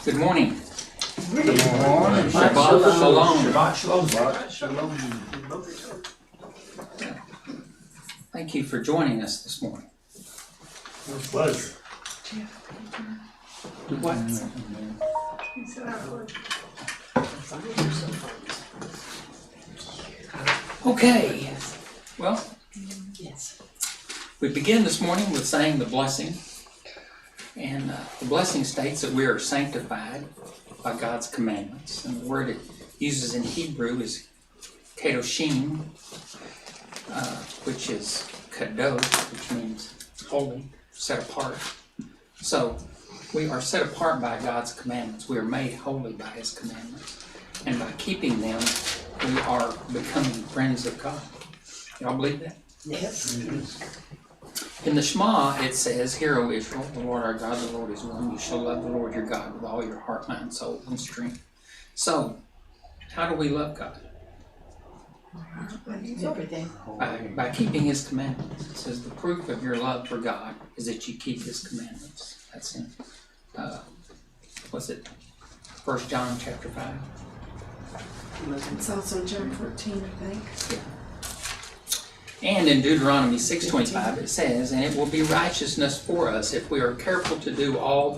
Good morning. Good morning. Shabbat shalom. Shabbat shalom. Shabbat shalom. Thank you for joining us this morning. It was. What? Okay. Well, we begin this morning with saying the blessing. And the blessing states that we are sanctified by God's commandments. And the word it uses in Hebrew is kadoshim, which is kadosh, which means holy, set apart. So we are set apart by God's commandments. We are made holy by His commandments. And by keeping them, we are becoming friends of God. Y'all believe that? Yes. In the Shema, it says, "Hear, O Israel, the Lord our God, the Lord is one. You shall love the Lord your God with all your heart, mind, soul, and strength." So, how do we love God? Everything. By keeping His commandments. It says the proof of your love for God is that you keep His commandments. That's in, what's it? 1 John chapter 5. It's also John 14, I think. Yeah. And in Deuteronomy 6:25 it says, "And it will be righteousness for us if we are careful to do all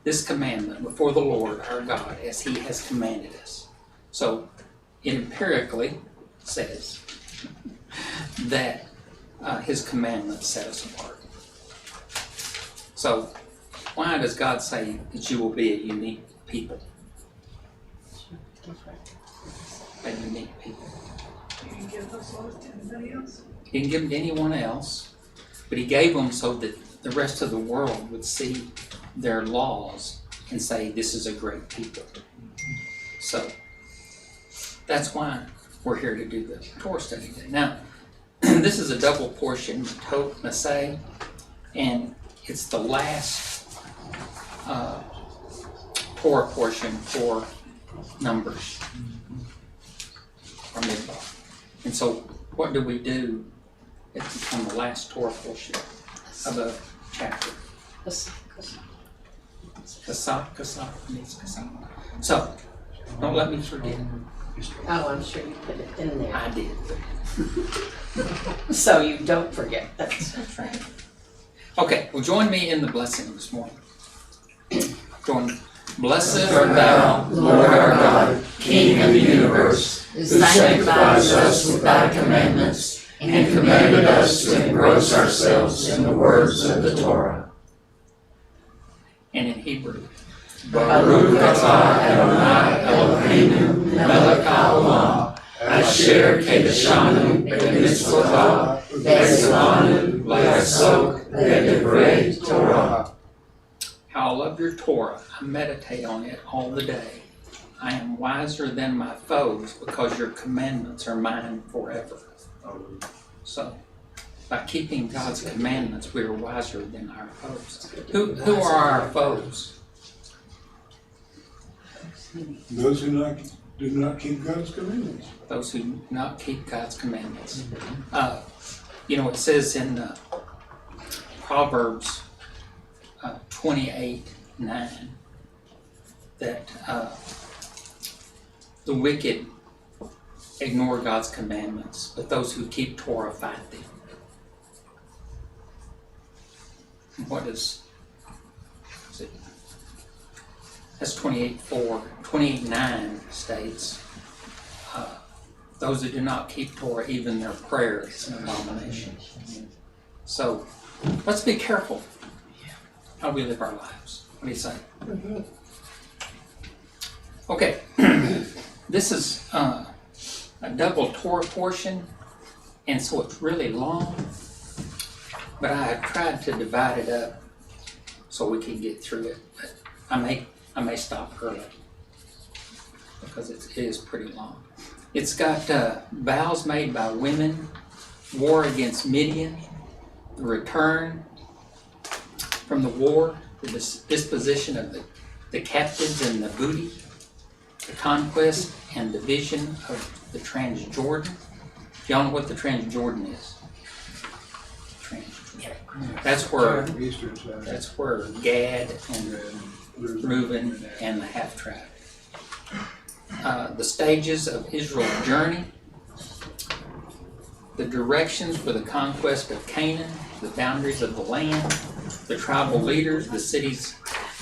this commandment before the Lord our God as He has commanded us." So it empirically says that His commandments set us apart. So why does God say that you will be a unique people? A unique people. You can give those laws to anybody else. He didn't give them to anyone else, but He gave them so that the rest of the world would see their laws and say, this is a great people. So that's why we're here to do the Torah study today. Now, this is a double portion, Masay, and it's the last Torah portion for Numbers, or Midbar. And so what do we do on the last Torah portion of a chapter? Kasak means kasak. So, don't let me forget. Oh, I'm sure you put it in there. I did. So you don't forget. That's right. Okay, well join me in the blessing this morning. Join me. Blessed art thou, Lord our God, King of the universe, who sanctifies us with thy commandments, and commanded us to engross ourselves in the words of the Torah. And in Hebrew. Baruch atah Adonai Eloheinu melech haolam, asher kedeshanu b'mitzvotah, v'tzilanu l'asok v'divrei Torah. How I love your Torah. I meditate on it all the day. I am wiser than my foes because your commandments are mine forever. So, by keeping God's commandments, we are wiser than our foes. Who are our foes? Those who do not keep God's commandments. Those who do not keep God's commandments. It says in Proverbs 28:9 that the wicked ignore God's commandments, but those who keep Torah fight them. What is it? That's 28:4. 28:9 states, those that do not keep Torah, even their prayer is an abomination. So let's be careful how we live our lives. What do you say? Mm-hmm. Okay, this is a double Torah portion, and so it's really long, but I have tried to divide it up so we can get through it. But I may stop early because it is pretty long. It's got vows made by women, war against Midian, the return from the war, the disposition of the captives and the booty, the conquest and division of the Transjordan. Y'all know what the Transjordan is? That's where Eastern side. That's where Gad and Reuben, and the half-tribe. The stages of Israel's journey, the directions for the conquest of Canaan, the boundaries of the land, the tribal leaders, the cities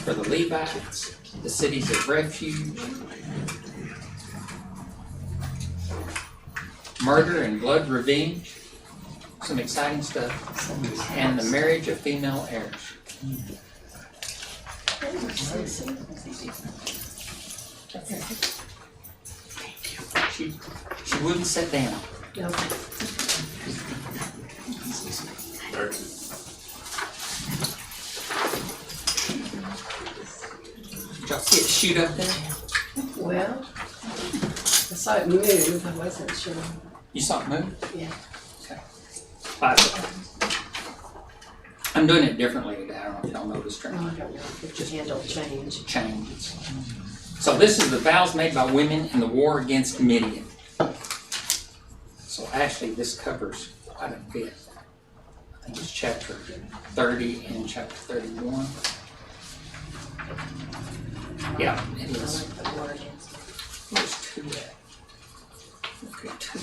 for the Levites, the cities of refuge, murder and blood revenge, some exciting stuff, and the marriage of female heirs. She wouldn't sit down. No. Did y'all see it shoot up there? Well, I saw it move, I wasn't sure. You saw it move? Yeah. Okay. 5 seconds. I'm doing it differently today. I don't know if y'all noticed or Oh, I not. don't know if the handle changed. Changes. So this is the vows made by women in the war against Midian. So actually this covers quite a bit. I think it's chapter 30 and chapter 31. Yeah, it I is. like the word. There's 2 there. Okay, 2.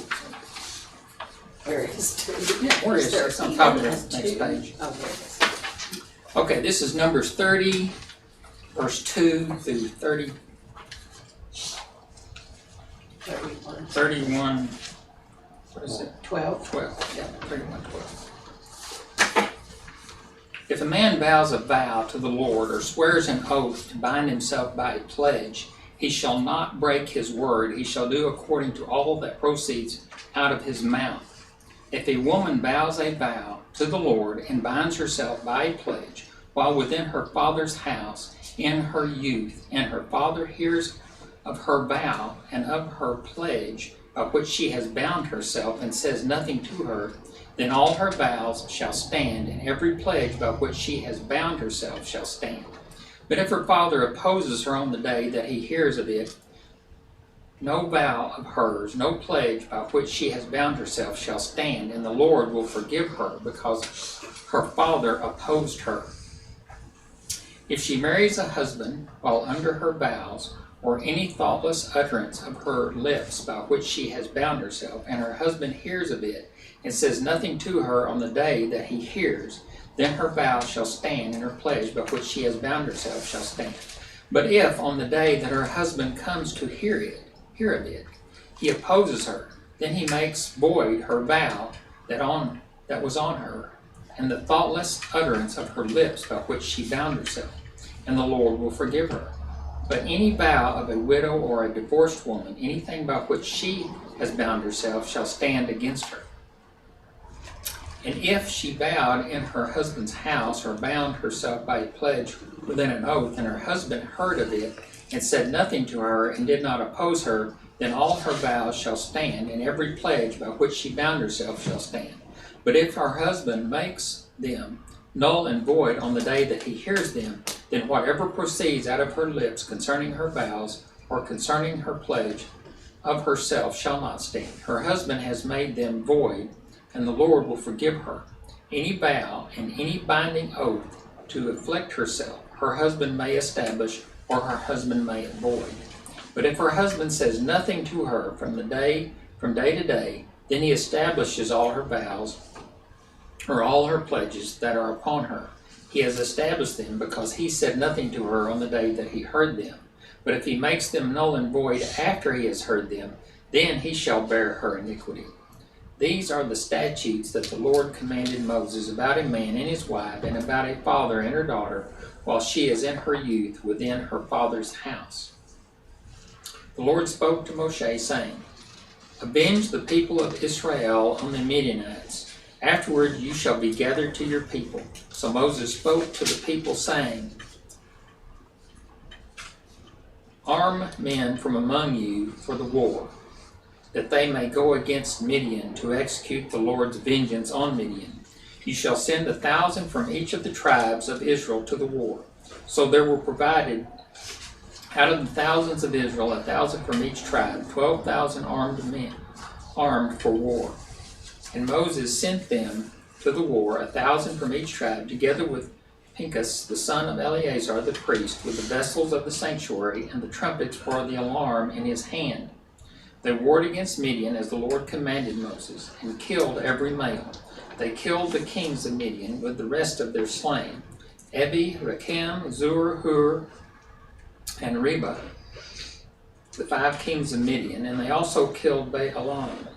Where is two? Yeah, where is it? It's on top of the next page. Oh, there it is. Okay, this is Numbers 30, verse 2 through 30, 31. 31, what is it? 12. 12, yeah, 31, 12. If a man vows a vow to the Lord or swears an oath to bind himself by a pledge, he shall not break his word. He shall do according to all that proceeds out of his mouth. If a woman vows a vow to the Lord and binds herself by a pledge while within her father's house in her youth, and her father hears of her vow and of her pledge by which she has bound herself and says nothing to her, then all her vows shall stand, and every pledge by which she has bound herself shall stand. But if her father opposes her on the day that he hears of it, no vow of hers, no pledge by which she has bound herself shall stand, and the Lord will forgive her because her father opposed her. If she marries a husband while under her vows, or any thoughtless utterance of her lips by which she has bound herself, and her husband hears of it, and says nothing to her on the day that he hears, then her vow shall stand, and her pledge by which she has bound herself shall stand. But if on the day that her husband comes to hear of it, he opposes her, then he makes void her vow that was on her, and the thoughtless utterance of her lips by which she bound herself, and the Lord will forgive her. But any vow of a widow or a divorced woman, anything by which she has bound herself, shall stand against her. And if she vowed in her husband's house, or bound herself by a pledge within an oath, and her husband heard of it, and said nothing to her, and did not oppose her, then all her vows shall stand, and every pledge by which she bound herself shall stand. But if her husband makes them null and void on the day that he hears them, then whatever proceeds out of her lips concerning her vows, or concerning her pledge of herself, shall not stand. Her husband has made them void, and the Lord will forgive her. Any vow and any binding oath to afflict herself, her husband may establish, or her husband may void. But if her husband says nothing to her from day to day, then he establishes all her vows, or all her pledges that are upon her. He has established them because he said nothing to her on the day that he heard them. But if he makes them null and void after he has heard them, then he shall bear her iniquity. These are the statutes that the Lord commanded Moses about a man and his wife, and about a father and her daughter, while she is in her youth within her father's house. The Lord spoke to Moshe, saying, Avenge the people of Israel on the Midianites. Afterward you shall be gathered to your people. So Moses spoke to the people, saying, Arm men from among you for the war, that they may go against Midian to execute the Lord's vengeance on Midian. You shall send 1,000 from each of the tribes of Israel to the war. So there were provided out of the thousands of Israel 1,000 from each tribe, 12,000 armed men, armed for war. And Moses sent them to the war, 1,000 from each tribe, together with Pinchas, the son of Eleazar the priest, with the vessels of the sanctuary and the trumpets for the alarm in his hand. They warred against Midian as the Lord commanded Moses, and killed every male. They killed the kings of Midian with the rest of their slain, Evi, Rechem, Zur, Hur, and Reba, the 5 kings of Midian, and they also killed Balaam,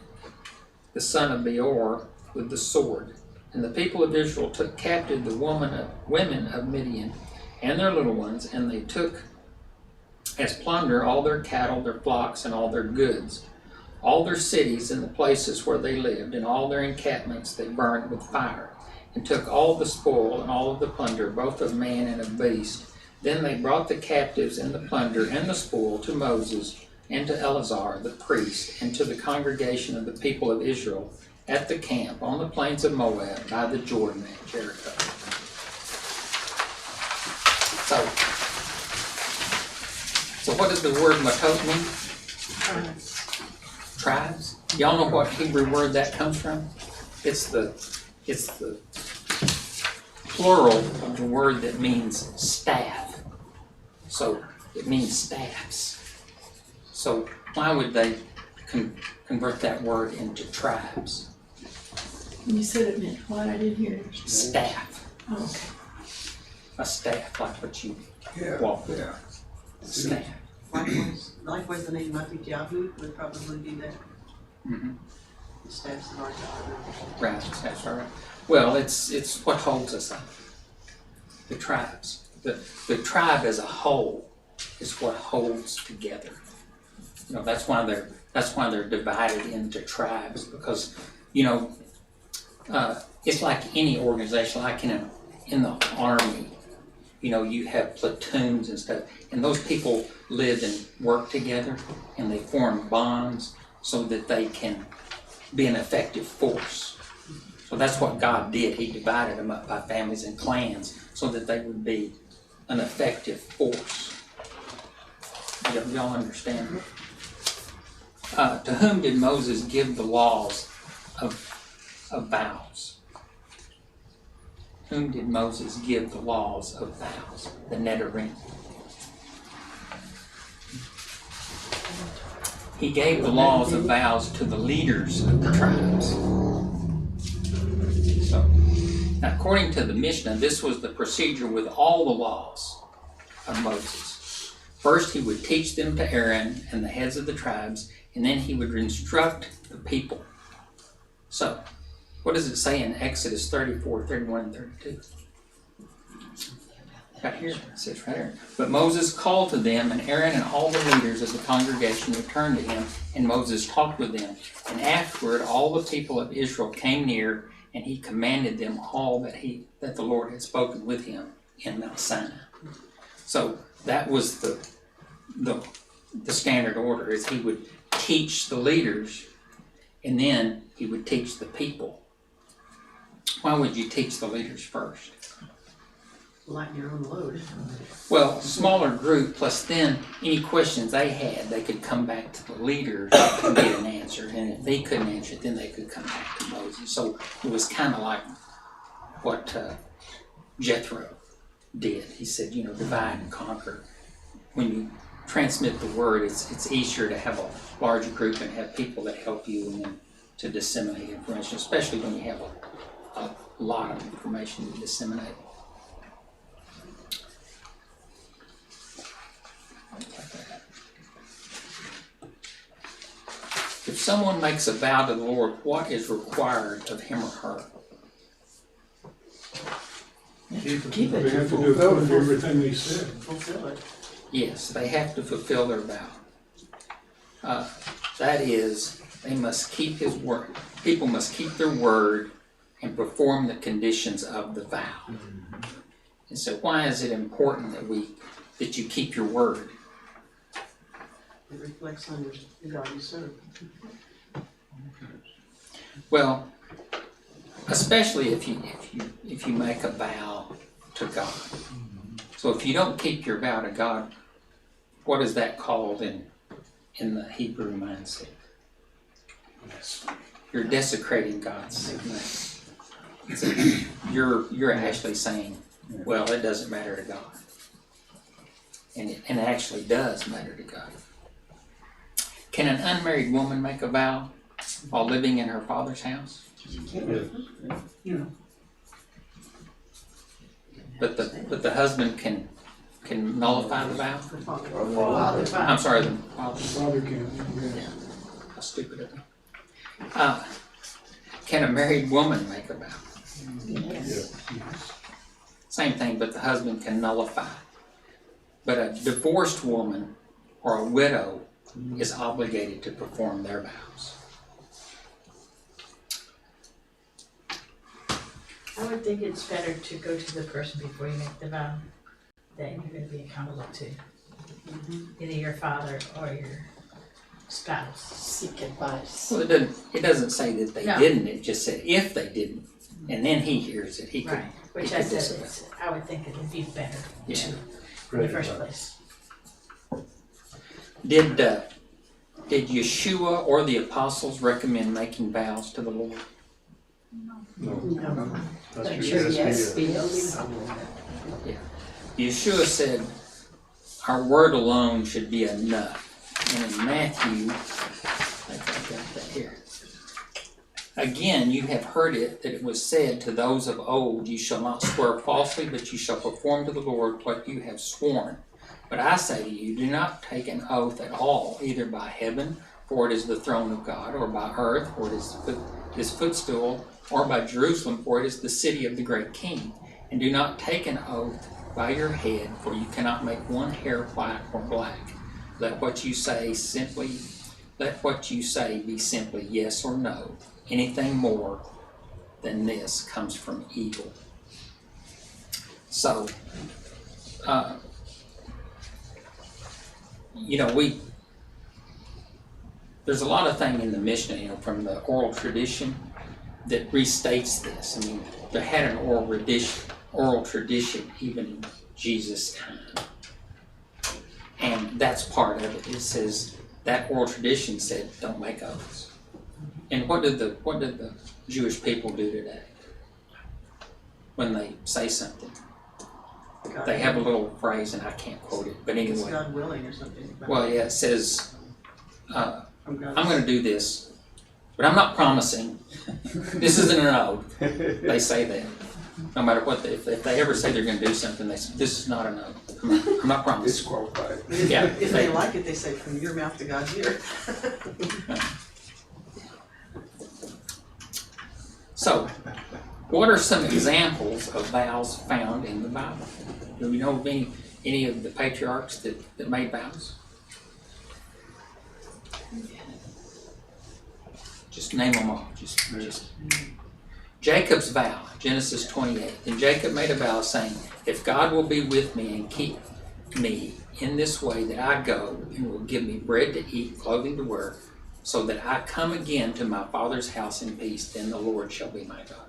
the son of Beor, with the sword. And the people of Israel took captive the women of Midian and their little ones, and they took as plunder all their cattle, their flocks, and all their goods. All their cities and the places where they lived, and all their encampments they burned with fire, and took all the spoil and all of the plunder, both of man and of beast. Then they brought the captives and the plunder and the spoil to Moses and to Eleazar the priest, and to the congregation of the people of Israel at the camp on the plains of Moab by the Jordan at Jericho. So what does the word matot mean? Tribes. Y'all know what Hebrew word that comes from? It's the plural of the word that means staff. So it means staffs. So why would they convert that word into tribes? You said it meant what? I didn't hear. Staff. Oh, okay. A staff, like what you Yeah, walk with. yeah. Staff. Likewise, the name Matityahu would probably be that. Mm-hmm. The staffs of Archaeology. Right, that's right. Well, it's what holds us up. The tribes. The tribe as a whole is what holds together. You know, that's why they're divided into tribes, because, you know, it's like any organization, like in the army. You know, you have platoons and stuff, and those people live and work together, and they form bonds so that they can be an effective force. So that's what God did. He divided them up by families and clans so that they would be an effective force. Y'all understand? To whom did Moses give the laws of vows? Whom did Moses give the laws of vows? The Nedarim. He gave the laws of vows to the leaders of the tribes. So, now according to the Mishnah, this was the procedure with all the laws of Moses. First, he would teach them to Aaron and the heads of the tribes, and then he would instruct the people. So, what does it say in Exodus 34, 31, and 32? Right here, it says right here. But Moses called to them, and Aaron and all the leaders of the congregation returned to him, and Moses talked with them. And afterward, all the people of Israel came near, and he commanded them all that the Lord had spoken with him in Mount Sinai. So that was the standard order, is he would teach the leaders, and then he would teach the people. Why would you teach the leaders first? Lighten your own load. Well, smaller group, plus then any questions they had, they could come back to the leaders and get an answer. And if they couldn't answer it, then they could come back to Moses. So it was kind of like what Jethro did. He said, you know, divide and conquer. When you transmit the word, it's easier to have a larger group and have people that help you and then to disseminate information, especially when you have a lot of information to disseminate. If someone makes a vow to the Lord, what is required of him or her? Keep They it. have to do everything they said. Fulfill it. Yes, they have to fulfill their vow. That is, they must keep his word. People must keep their word and perform the conditions of the vow. And so why is it important that you keep your word? It reflects on the God you serve. Well, especially if you make a vow to God. So if you don't keep your vow to God, what is that called in the Hebrew mindset? You're desecrating God's name. So you're actually saying Well, it doesn't matter to God. And it actually does matter to God. Can an unmarried woman make a vow while living in her father's house? But the husband can nullify the vow? I'm sorry, the father. Father can, Yeah. How stupid of me. Can a married woman make a vow? yes. Same thing, but the husband can nullify. But a divorced woman or a widow is obligated to perform their vows. I would think it's better to go to the person before you make the vow that you're gonna be accountable to. Either your father or your spouse. Seek advice. Well, it doesn't say that they No. didn't, it just said if they didn't, and then he hears it, he could. Right, which he I could said, disobey. I would think it would be better Yeah. to, in the first place. Did Yeshua or the apostles recommend making vows to the Lord? No. That's That's your your yes, yes. Yeshua said our word alone should be enough. And in Matthew, I think I got that here. Again, you have heard it, that it was said to those of old, you shall not swear falsely, but you shall perform to the Lord what you have sworn. But I say to you, do not take an oath at all, either by heaven, for it is the throne of God, or by earth, for it is his footstool, or by Jerusalem, for it is the city of the great King. And do not take an oath by your head, for you cannot make one hair white or black. Let what you say be simply yes or no. Anything more than this comes from evil. So, there's a lot of things in the Mishnah, from the oral tradition that restates this. I mean, they had an oral tradition even in Jesus' time. And that's part of it. It says that oral tradition said, don't make oaths. And what did the Jewish people do today when they say something? They have a little phrase, and I can't quote it, but It's anyway. God willing or something. Well, yeah, it says, From God. I'm going to do this, but I'm not promising. This isn't an oath. They say that. No matter what, if they ever say they're going to do something, they say, this is not an oath. I'm not promising. Disqualified. Yeah. If they like it, they say from your mouth to God's ear. So, what are some examples of vows found in the Bible? Do we know of any of the patriarchs that made vows? Just name them all. Just. Jacob's vow, Genesis 28. Then Jacob made a vow saying, if God will be with me and keep me in this way that I go, and will give me bread to eat, clothing to wear, so that I come again to my father's house in peace, then the Lord shall be my God.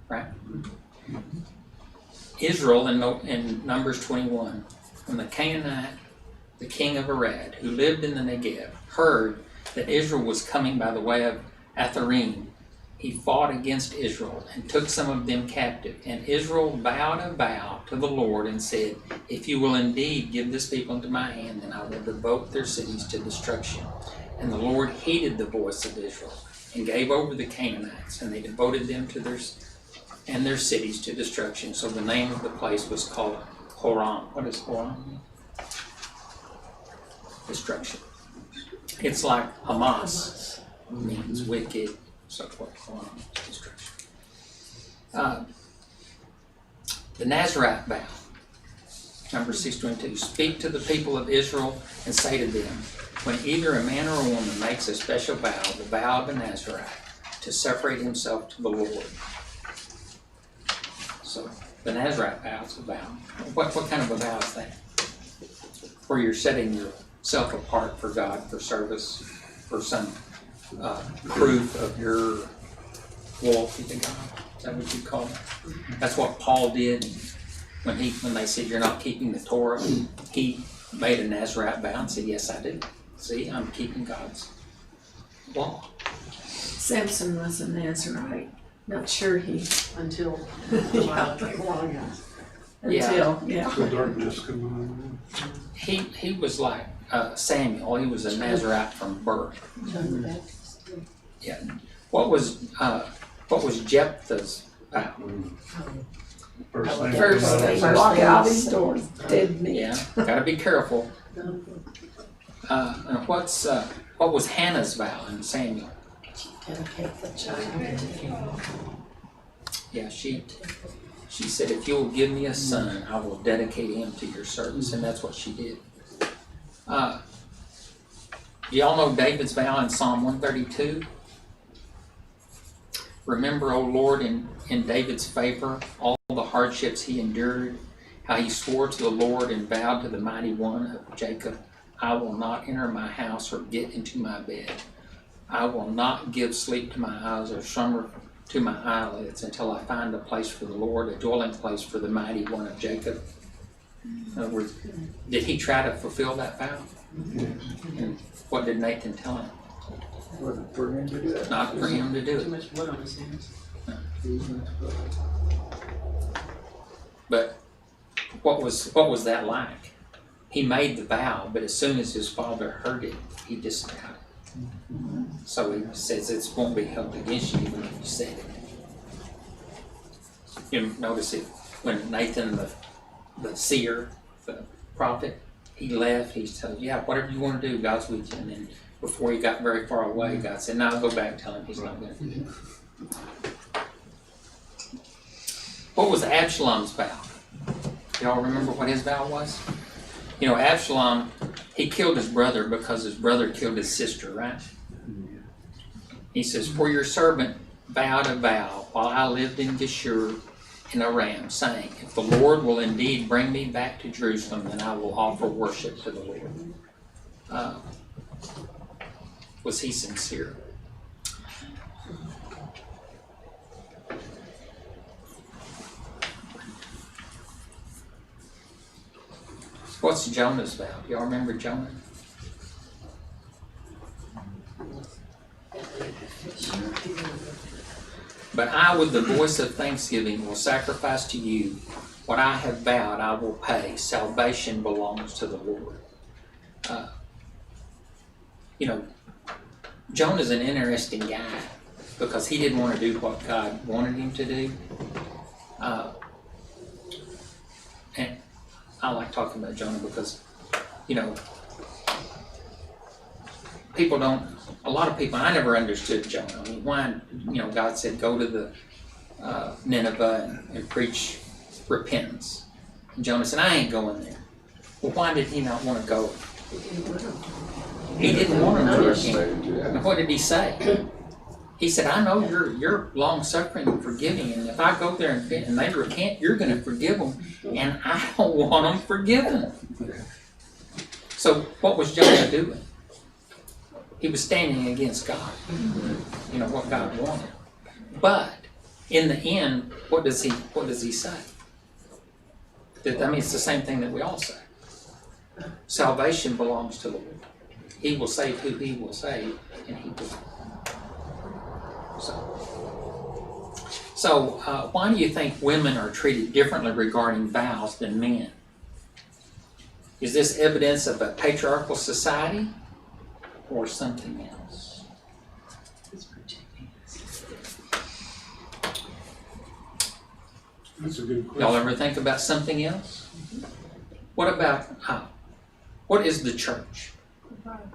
Right? Israel in Numbers 21, when the Canaanite, the king of Arad, who lived in the Negev, heard that Israel was coming by the way of Atharim, he fought against Israel and took some of them captive. And Israel vowed a vow to the Lord and said, if you will indeed give this people into my hand, then I will devote their cities to destruction. And the Lord heeded the voice of Israel and gave over the Canaanites, and they devoted them to their cities to destruction. So the name of the place was called Horam. What does Horam mean? Destruction. It's like Hamas means wicked, so forth. Horam is destruction. The Nazarite vow, number 622. Speak to the people of Israel and say to them, when either a man or a woman makes a special vow, the vow of a Nazarite, to separate himself to the Lord. So the Nazarite vow is a vow. What kind of a vow is that? Where you're setting yourself apart for God, for service, for some proof of your loyalty to God. Is that what you call it? That's what Paul did when they said you're not keeping the Torah. He made a Nazarite vow and said, yes, I do. See, I'm keeping God's law. Samson was a Nazarite. Not sure he, Until a while came along. until, yeah. The darkness come on. He was like Samuel. He was a Nazarite from birth. John the Baptist. Yeah. What was Jephthah's vow? First thing. First thing, walk out these doors, dead meat. Yeah. Gotta be careful. And what was Hannah's vow in Samuel? Dedicate the child to him. Yeah, she said, if you'll give me a son, I will dedicate him to your service, and that's what she did. Do y'all know David's vow in Psalm 132? Remember, O Lord, in David's favor, all the hardships he endured, how he swore to the Lord and vowed to the mighty one of Jacob, I will not enter my house or get into my bed. I will not give sleep to my eyes or slumber to my eyelids until I find a place for the Lord, a dwelling place for the mighty one of Jacob. In other words, did he try to fulfill that vow? And what did Nathan tell him? Wasn't for him to do that. Not for him to do Too it. much blood on his hands. But what was that like? He made the vow, but as soon as his father heard it, he disavowed it. So he says it won't be held against you even if you said it. You notice it when Nathan, the seer, the prophet, he left. He said, "Yeah, whatever you want to do, God's with you." And then before he got very far away, God said, "No, go back and tell him he's not going to do it." What was Absalom's vow? Y'all remember what his vow was? You know, Absalom, he killed his brother because his brother killed his sister, right? He says, "For your servant vowed a vow while I lived in Geshur in Aram, saying, if the Lord will indeed bring me back to Jerusalem, then I will offer worship to the Lord." Was he sincere? What's Jonah's vow? Y'all remember Jonah? But I, with the voice of thanksgiving, will sacrifice to you what I have vowed I will pay. Salvation belongs to the Lord. You know, Jonah's an interesting guy because he didn't want to do what God wanted him to do. And I like talking about Jonah because, you know, a lot of people, I never understood Jonah. I mean, why, you know, God said, go to the Nineveh and preach repentance. And Jonah said, I ain't going there. Well, why did he not want to go? He didn't want him to repent. And what did he say? He said, I know you're long-suffering and forgiving, and if I go there and they recant, you're going to forgive them, and I don't want them forgiven. So what was Jonah doing? He was standing against God, you know, what God wanted. But in the end, what does he say? I mean, it's the same thing that we all say. Salvation belongs to the Lord. He will save who he will save, and he will. So why do you think women are treated differently regarding vows than men? Is this evidence of a patriarchal society or something else? That's a good question. Y'all ever think about something else? What about, what is the church?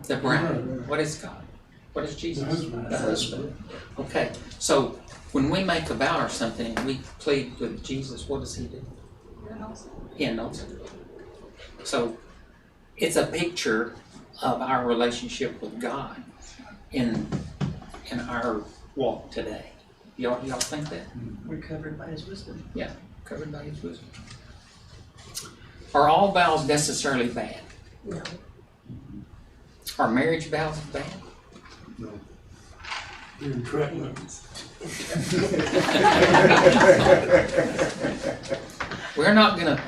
The bride. What is God? What is Jesus? The husband. Okay, so when we make a vow or something and we plead with Jesus, what does he do? He annuls it. So it's a picture of our relationship with God in our walk today. Y'all think that? We're covered by his wisdom. Yeah, covered by his wisdom. Are all vows necessarily bad? No. Are marriage vows bad? No. You're in trouble. We're not going to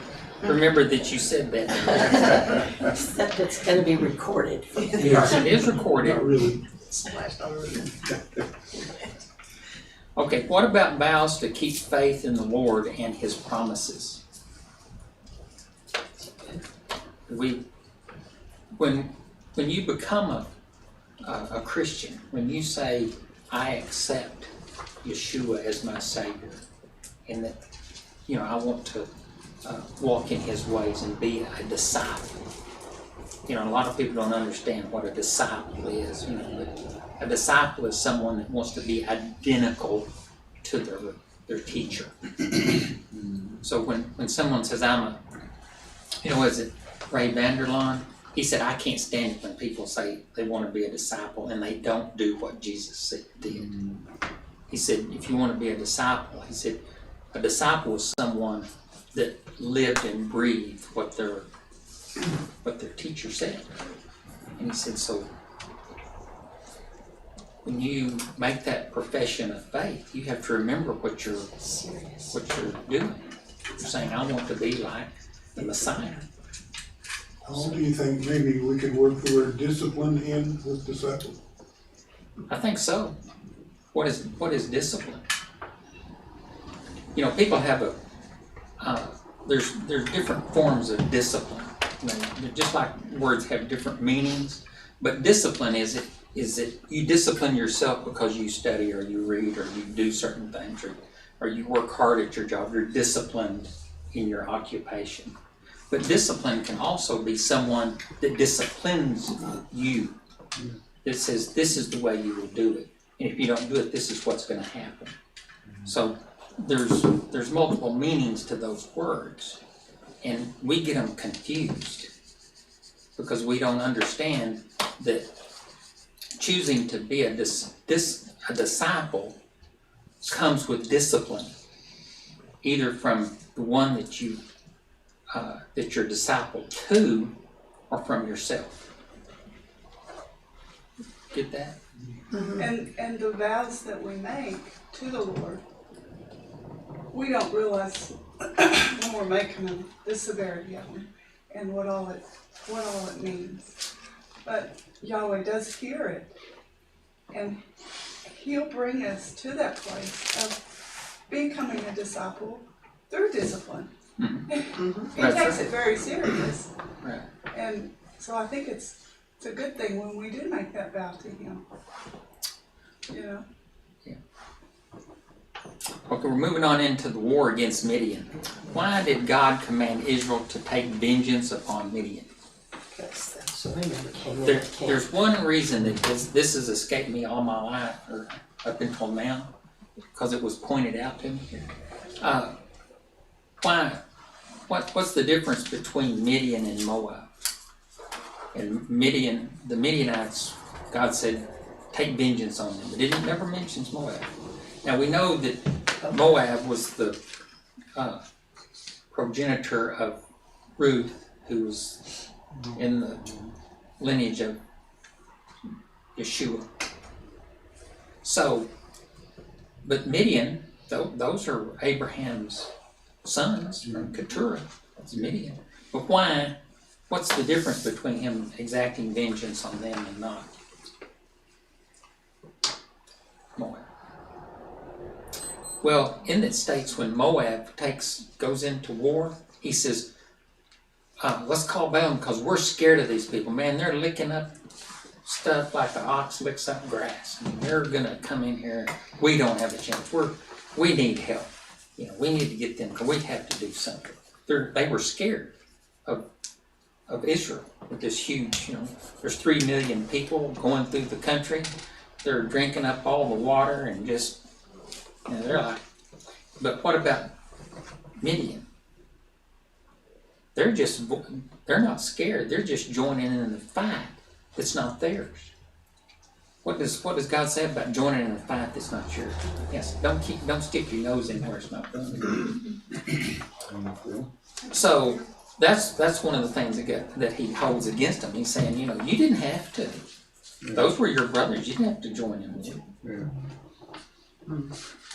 remember that you said that. Except it's going to be recorded. Yes, it is recorded. Not really. Splashed all over. Okay, what about vows to keep faith in the Lord and His promises? When you become a Christian, when you say, I accept Yeshua as my Savior, and that, I want to walk in His ways and be a disciple. A lot of people don't understand what a disciple is, but a disciple is someone that wants to be identical to their teacher. So when someone says, is it Ray Vanderlaan? He said, I can't stand it when people say they want to be a disciple and they don't do what Jesus did. He said, if you want to be a disciple, he said, a disciple is someone that lived and breathed what their teacher said. And he said, so when you make that profession of faith, you have to remember what you're doing. You're saying, I want to be like the Messiah. How do you think maybe we could work the word discipline in with disciple? I think so. What is discipline? People have there's different forms of discipline. Just like words have different meanings, but discipline is that you discipline yourself because you study or you read or you do certain things or you work hard at your job. You're disciplined in your occupation. But discipline can also be someone that disciplines you. That says, this is the way you will do it. And if you don't do it, this is what's going to happen. So there's multiple meanings to those words. And we get them confused because we don't understand that choosing to be a disciple comes with discipline, either from the one that you're disciple to, or from yourself. Get that? Mm-hmm. And the vows that we make to the Lord, we don't realize when we're making them the severity of them and what all it means. But Yahweh does hear it, and He'll bring us to that place of becoming a disciple through discipline. Mm-hmm. He takes it very serious. Right. And so I think it's a good thing when we do make that vow to Him. Yeah. Okay, we're moving on into the war against Midian. Why did God command Israel to take vengeance upon Midian? Because that's what I remember. There's one reason that this has escaped me all my life, or up until now, because it was pointed out to me. Why? What's the difference between Midian and Moab? And the Midianites, God said, take vengeance on them, but it never mentions Moab. Now we know that Moab was the progenitor of Ruth, who was in the lineage of Yeshua. So, but Midian, those are Abraham's sons from Keturah. That's Midian. But why? What's the difference between him exacting vengeance on them and not Moab? Well, in it states when Moab goes into war, he says, let's call Balaam because we're scared of these people. Man, they're licking up stuff like the ox licks up grass. I mean, they're going to come in here. We don't have a chance. We need help. We need to get them because we have to do something. They were scared of Israel with this huge, there's 3 million people going through the country. They're drinking up all the water and just, they're like, but what about Midian? They're not scared. They're just joining in the fight that's not theirs. What does God say about joining in a fight that's not yours? Yes, don't stick your nose in where it's not going. So that's one of the things that he holds against them. He's saying, you didn't have to. Those were your brothers. You didn't have to join in with them. Yeah.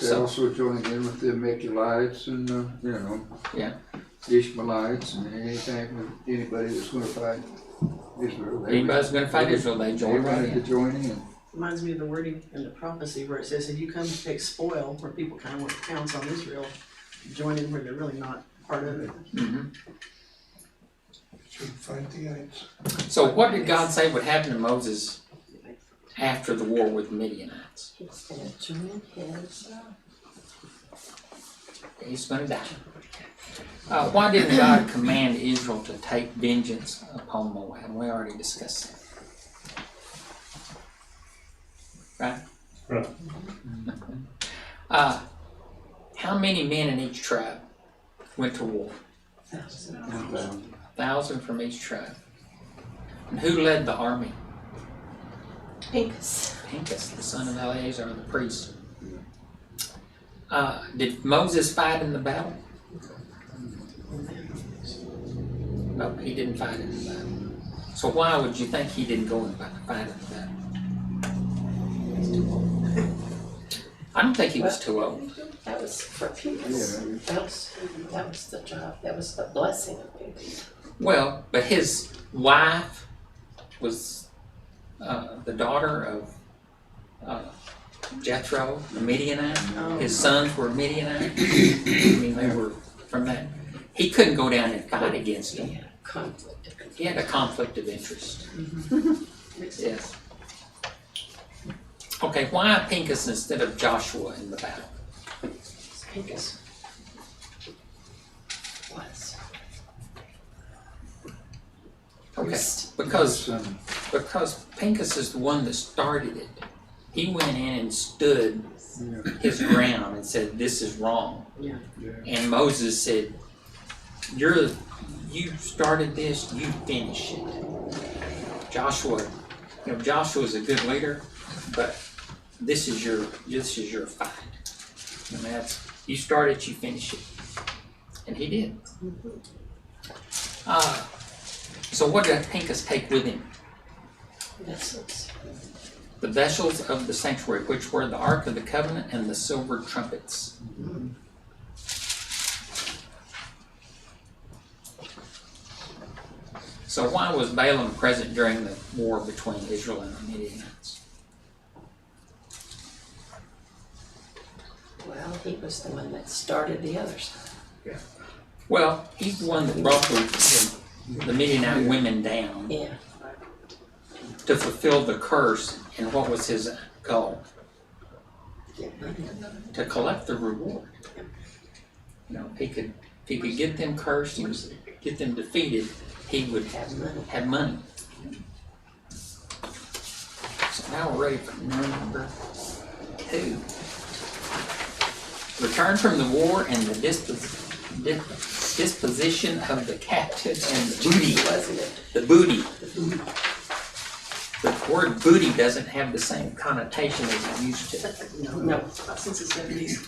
They also joined in with the Amalekites and Ishmaelites and anybody that's going to fight Israel. Anybody's going to fight Israel, they join They right wanted to in. join in. Reminds me of the wording in the prophecy where it says, if you come to take spoil, where people kind of want to pounce on Israel, join in where they're really not part of it. Should fight the ants. So what did God say would happen to Moses after the war with the Midianites? He's gonna join his, He's going to die. Why didn't God command Israel to take vengeance upon Moab? We already discussed that. Right? How many men in each tribe went to war? 1,000 from each tribe. And who led the army? Pincus. Pincus, the son of Eleazar, the priest. Did Moses fight in the battle? No, he didn't fight in the battle. So why would you think he didn't go and fight in the battle? I don't think he was too old. That was for Pincus. That was the job. That was the blessing of Pincus. Well, but his wife was the daughter of Jethro, the Midianite. His sons were Midianite. I mean, they were from that. He couldn't go down and fight against them. Conflict of interest. He had a conflict of interest. Yes. Okay, why Pincus instead of Joshua in the battle? Pincus was. Okay, because Pincus is the one that started it. He went in and stood his ground and said, "This is wrong." Yeah. And Moses said, you started this, you finish it. Joshua's a good leader, but this is your fight. And that's, you start it, you finish it. And he did. So what did Pincus take with him? Vessels. The vessels of the sanctuary, which were the Ark of the Covenant and the silver trumpets. So why was Balaam present during the war between Israel and the Midianites? Well, he was the one that started the other side. Well, he's the one that brought the Midianite women down Yeah. to fulfill the curse. And what was his goal? To collect the reward. If he could get them cursed, get them defeated, he would have money. So now we're ready for number 2. Return from the war and the disposition of the captives and the booty. Wasn't it? The booty. The word booty doesn't have the same connotation as it used to. No. Not since the 70s.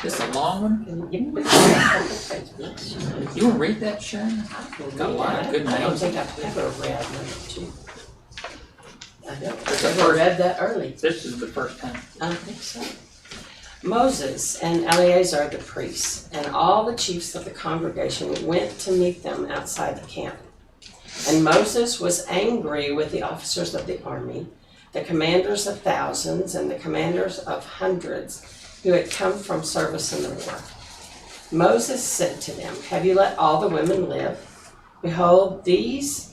This a long one? You You want to read that, Sharon? Got a lot of good I don't names. think I've ever read number 2. I don't It's the think I first- read that early. This is the first time. I don't think so. Moses and Eleazar the priests and all the chiefs of the congregation went to meet them outside the camp. And Moses was angry with the officers of the army, the commanders of thousands and the commanders of hundreds who had come from service in the war. Moses said to them, "Have you let all the women live? Behold, these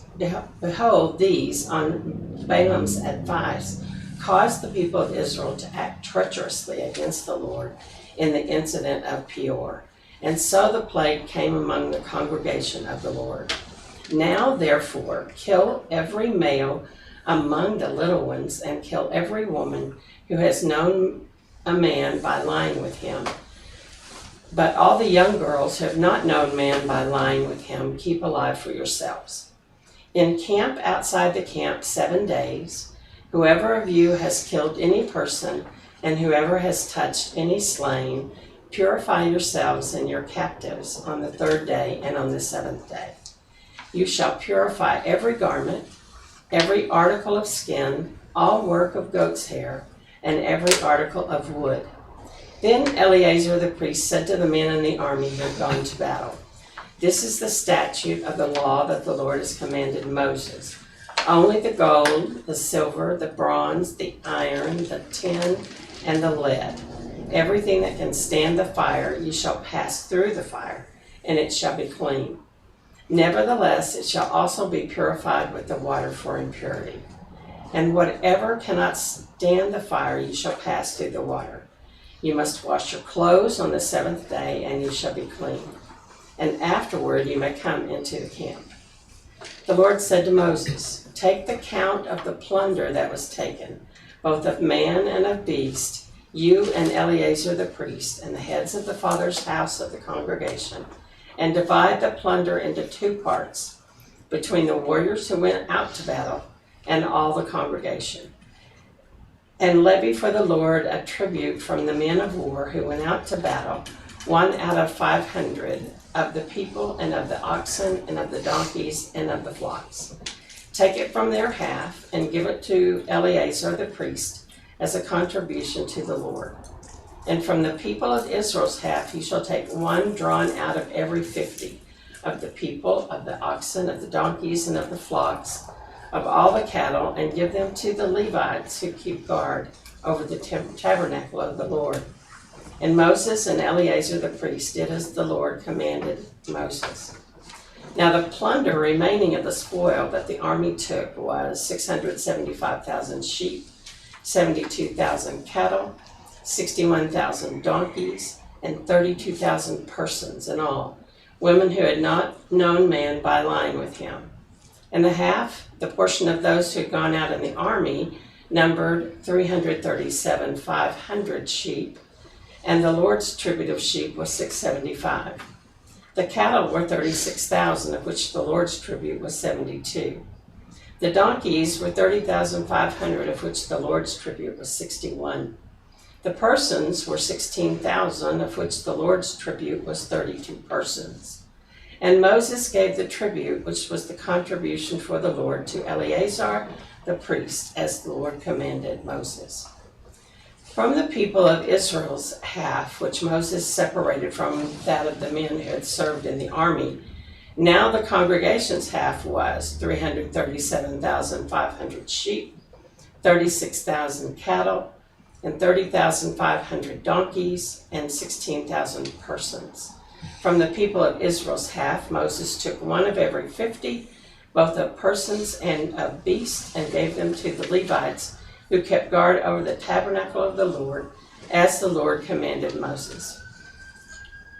on Balaam's advice caused the people of Israel to act treacherously against the Lord in the incident of Peor. And so the plague came among the congregation of the Lord. Now, therefore, kill every male among the little ones and kill every woman who has known a man by lying with him. But all the young girls who have not known man by lying with him, keep alive for yourselves. Encamp outside the camp 7 days. Whoever of you has killed any person and whoever has touched any slain, purify yourselves and your captives on the 3rd day and on the 7th day. You shall purify every garment, every article of skin, all work of goat's hair, and every article of wood." Then Eleazar the priest said to the men in the army who had gone to battle, "This is the statute of the law that the Lord has commanded Moses. Only the gold, the silver, the bronze, the iron, the tin, and the lead, everything that can stand the fire, you shall pass through the fire, and it shall be clean. Nevertheless, it shall also be purified with the water for impurity. And whatever cannot stand the fire, you shall pass through the water. You must wash your clothes on the seventh day, and you shall be clean. And afterward you may come into the camp. The Lord said to Moses, take the count of the plunder that was taken, both of man and of beast, you and Eleazar the priest, and the heads of the fathers' house of the congregation, and divide the plunder into 2 parts, between the warriors who went out to battle and all the congregation. And levy for the Lord a tribute from the men of war who went out to battle, 1 out of 500 of the people and of the oxen and of the donkeys and of the flocks. Take it from their half and give it to Eleazar the priest as a contribution to the Lord. And from the people of Israel's half you shall take 1 drawn out of every 50 of the people, of the oxen, of the donkeys, and of the flocks, of all the cattle, and give them to the Levites who keep guard over the tabernacle of the Lord. And Moses and Eleazar the priest did as the Lord commanded Moses. Now the plunder remaining of the spoil that the army took was 675,000 sheep, 72,000 cattle, 61,000 donkeys, and 32,000 persons in all, women who had not known man by lying with him. And the portion of those who had gone out in the army, numbered 337,500 sheep, and the Lord's tribute of sheep was 675. The cattle were 36,000, of which the Lord's tribute was 72. The donkeys were 30,500, of which the Lord's tribute was 61. The persons were 16,000, of which the Lord's tribute was 32 persons. And Moses gave the tribute, which was the contribution for the Lord, to Eleazar the priest, as the Lord commanded Moses. From the people of Israel's half, which Moses separated from that of the men who had served in the army, now the congregation's half was 337,500 sheep, 36,000 cattle, and 30,500 donkeys, and 16,000 persons. From the people of Israel's half, Moses took 1 of every 50, both of persons and of beasts, and gave them to the Levites, who kept guard over the tabernacle of the Lord, as the Lord commanded Moses.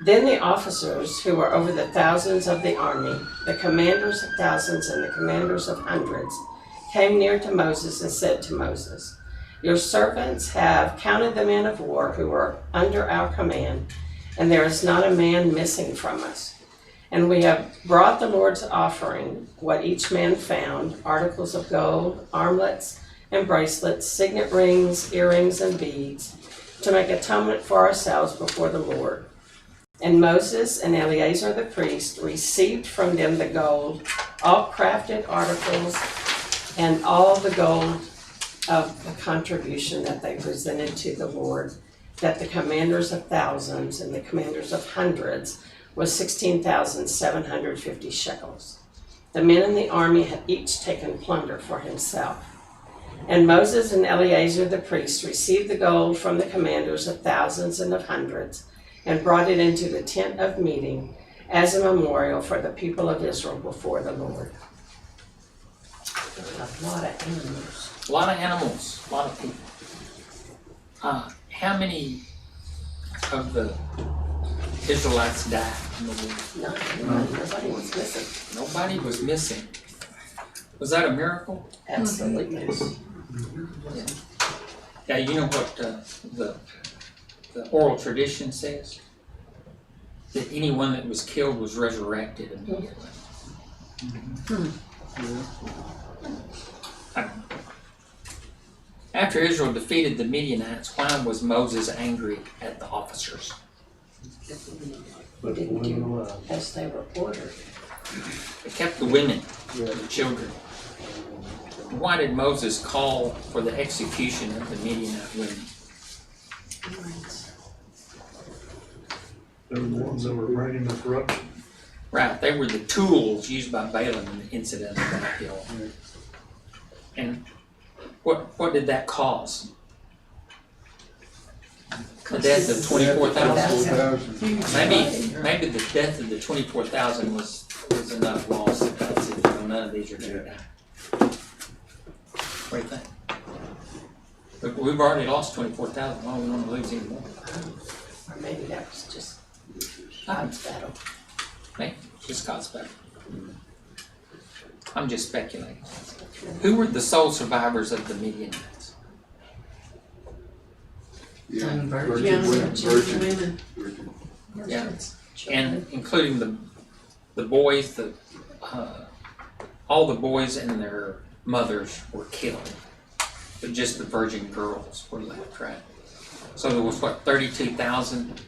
Then the officers who were over the thousands of the army, the commanders of thousands and the commanders of hundreds, came near to Moses and said to Moses, your servants have counted the men of war who were under our command, and there is not a man missing from us. And we have brought the Lord's offering, what each man found, articles of gold, armlets, and bracelets, signet rings, earrings, and beads, to make atonement for ourselves before the Lord. And Moses and Eleazar the priest received from them the gold, all crafted articles, and all the gold of the contribution that they presented to the Lord, that the commanders of thousands and the commanders of hundreds was 16,750 shekels. The men in the army had each taken plunder for himself. And Moses and Eleazar the priest received the gold from the commanders of thousands and of hundreds, and brought it into the tent of meeting as a memorial for the people of Israel before the Lord. A lot of animals. A lot of animals, a lot of people. How many of the Israelites died in the war? Nobody was missing. Nobody was missing. Was that a miracle? Absolutely. Yeah, you know what the oral tradition says? That anyone that was killed was resurrected immediately. After Israel defeated the Midianites, why was Moses angry at the officers? We didn't do as they were ordered. They kept the women, the children. Why did Moses call for the execution of the Midianite women? They were the ones that were bringing the corruption. Right, they were the tools used by Balaam in the incident of that hill. And what did that cause? The death of 24,000? 4,000. Maybe the death of the 24,000 was enough loss that God said, "No, none of these are gonna die." What do you think? But we've already lost 24,000, why do we want to lose any more? Or maybe that was just God's battle. Maybe, just God's battle. I'm just speculating. Who were the sole survivors of the Midianites? Yeah, Virgin virgin women. virgin. Yeah, and including the boys, all the boys and their mothers were killed, but just the virgin girls were left, right? So there was 32,000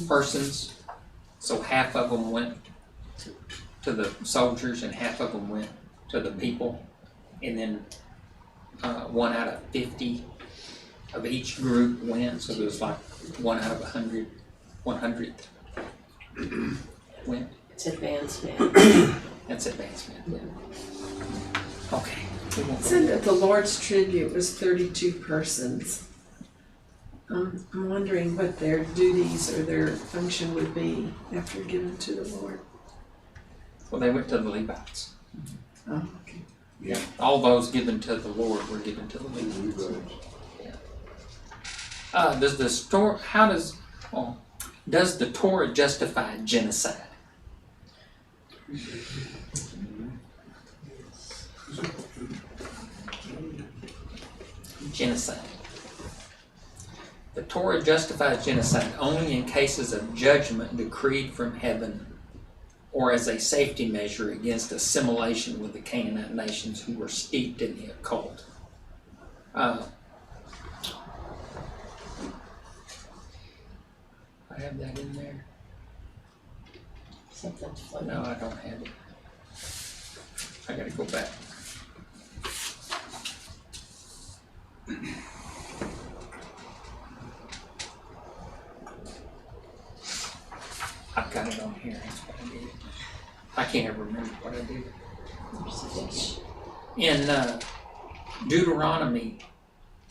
persons. So half of them went to the soldiers and half of them went to the people, and then 1 out of 50 of each group went. So there was like 1 out of 100 went. It's advancement. That's advancement. Yeah. Okay. It said that the Lord's tribute was 32 persons. I'm wondering what their duties or their function would be after given to the Lord. Well, they went to the Levites. Oh, okay. Yeah. All those given to the Lord were given to the Levites. Does the Torah justify genocide? Genocide. The Torah justifies genocide only in cases of judgment decreed from heaven or as a safety measure against assimilation with the Canaanite nations who were steeped in the occult. I have that in there. Something's floating. No, I don't have it. I gotta go back. I've got it on here, that's what I did. I can't ever remember what I did. In Deuteronomy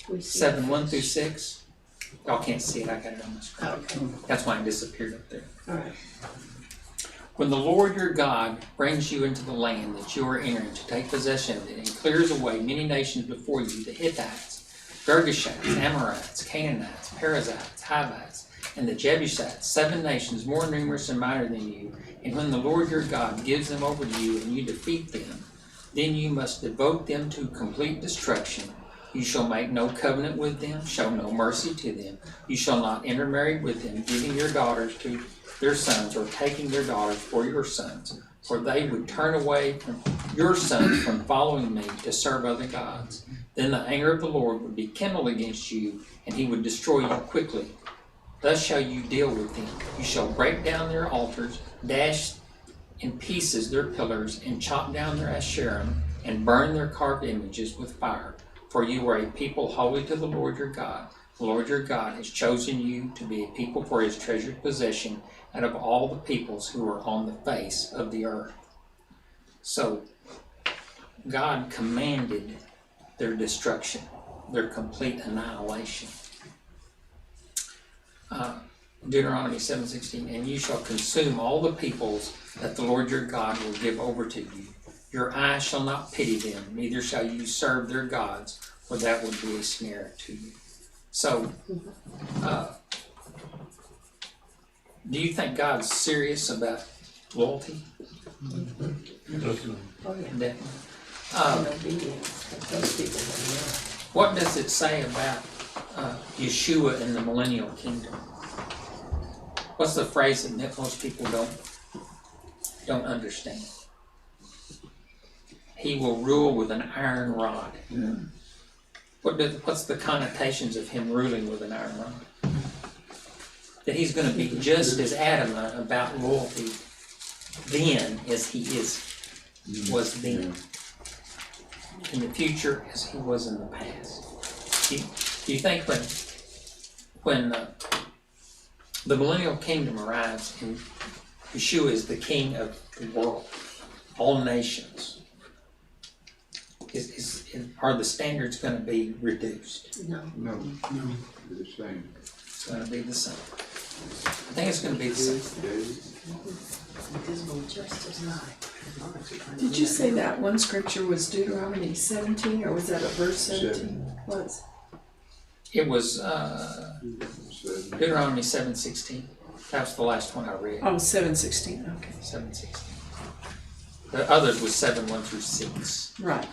7:1-6, y'all can't see it, I got it on the screen. Okay, That's why it disappeared up there. all right. When the Lord your God brings you into the land that you are entering to take possession of it and clears away many nations before you, the Hittites, Girgashites, Amorites, Canaanites, Perizzites, Hivites, and the Jebusites, 7 nations more numerous and mightier than you, and when the Lord your God gives them over to you and you defeat them, then you must devote them to complete destruction. You shall make no covenant with them, show no mercy to them. You shall not intermarry with them, giving your daughters to their sons or taking their daughters for your sons, for they would turn away from your sons from following me to serve other gods. Then the anger of the Lord would be kindled against you, and he would destroy you quickly. Thus shall you deal with them. You shall break down their altars, dash in pieces their pillars, and chop down their Asherim, and burn their carved images with fire. For you are a people holy to the Lord your God. The Lord your God has chosen you to be a people for his treasured possession out of all the peoples who are on the face of the earth. So, God commanded their destruction, their complete annihilation. Deuteronomy 7:16, and you shall consume all the peoples that the Lord your God will give over to you. Your eyes shall not pity them, neither shall you serve their gods, for that would be a snare to you. So, do you think God's serious about loyalty? Oh, yeah. Definitely. And obedience, 'cause those people were not. What does it say about Yeshua in the millennial kingdom? What's the phrase that most people don't understand? He will rule with an iron rod. Yeah. What's the connotations of him ruling with an iron rod? That he's going to be just as adamant about loyalty then as he was then. In the future as he was in the past. Do you think when the millennial kingdom arrives and Yeshua is the king of the world, all nations, are the standards gonna be reduced? No. No, No. the same. It's gonna be the same. I think it's gonna be the same. Visible justice. Did you say that one scripture was Deuteronomy 17, or was that a verse 17? Was. It was, Seven. Deuteronomy 7:16. That was the last one I read, Oh, 7:16, okay. 7:16. The others was 7:1-6. Right.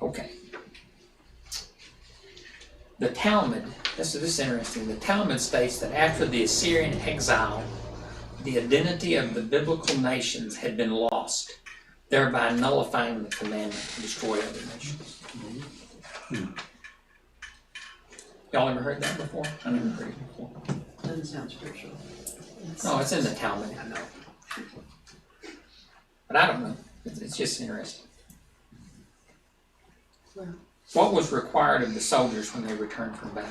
Okay. The Talmud, this is interesting, the Talmud states that after the Assyrian exile, the identity of the biblical nations had been lost, thereby nullifying the commandment to destroy other nations. Y'all ever heard that before? I never heard it before. Doesn't sound scriptural. No, it's in the Talmud, I know. But I don't know, it's just interesting. Well. What was required of the soldiers when they returned from battle?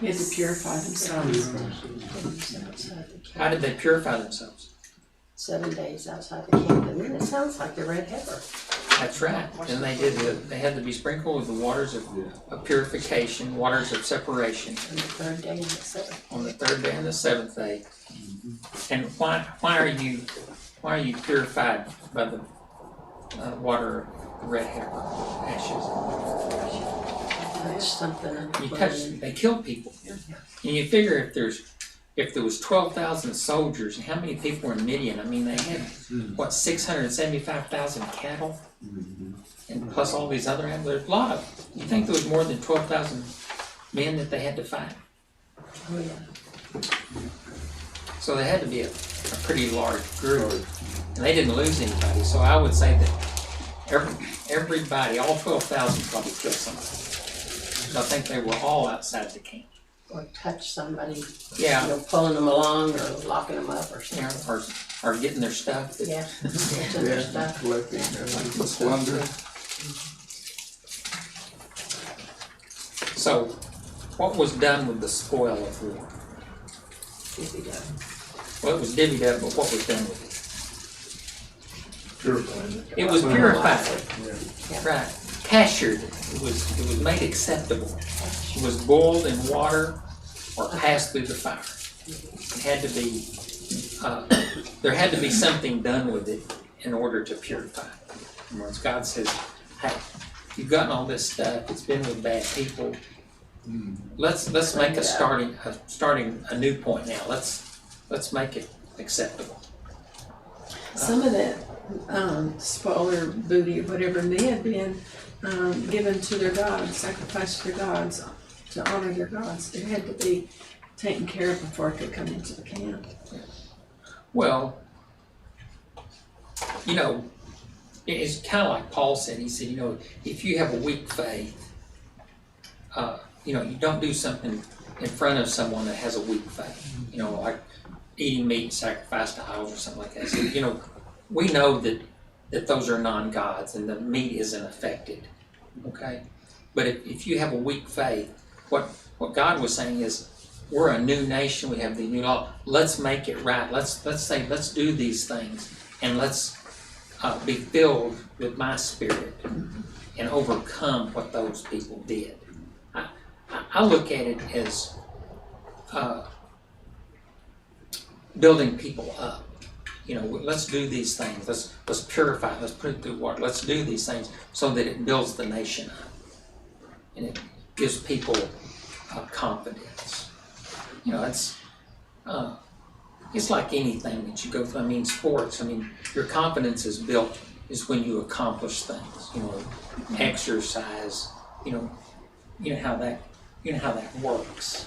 He had to purify themselves. Outside the camp. How did they purify themselves? 7 days outside the camp. And then it sounds like the red heifer. That's right. And they had to be sprinkled with the waters of purification, waters of separation On the third day and the seventh. on the third day and the seventh day. And why are you purified by the water of the red heifer ashes? Touch something You they kill people. And you figure if there was 12,000 soldiers, and how many people were in Midian? I mean, they had, what, 675,000 cattle? And plus all these other animals, there's a lot of them. You think there was more than 12,000 men that they had to fight? Oh, yeah. So they had to be a pretty large group. And they didn't lose anybody, so I would say that everybody, all 12,000 probably killed somebody. I think they were all outside the camp. Or touch somebody, Yeah, pulling them along or locking them up or yeah, something. or getting their stuff. Yeah, touching their stuff. Collecting the plunder. So, what was done with the spoil of war? If you do. Well, it was divvied up, but what was done with Purified. it? It was purified, Yeah. right? Cashered. It was made acceptable. It was boiled in water or passed through the fire. It had to be. There had to be something done with it in order to purify it. And once God says, "Hey, you've gotten all this stuff. It's been with bad people. Let's make starting a new point now. Let's make it acceptable." Some of that spoil or booty or whatever may have been given to their gods, sacrificed to their gods, to honor their gods. It had to be taken care of before it could come into the camp. Well, it's kind of like Paul said. He said, if you have a weak faith, you don't do something in front of someone that has a weak faith. Like eating meat sacrificed to idols or something like that. So, we know that those are non-gods and the meat isn't affected. Okay? But if you have a weak faith, what God was saying is, we're a new nation, we have the new law, let's make it right. Let's do these things, and let's be filled with my spirit and overcome what those people did. I look at it as building people up. Let's do these things. Let's purify. Let's put it through water. Let's do these things so that it builds the nation up, and it gives people confidence. It's like anything that you go through. Sports. Your confidence is built when you accomplish things. Exercise. You know how that works.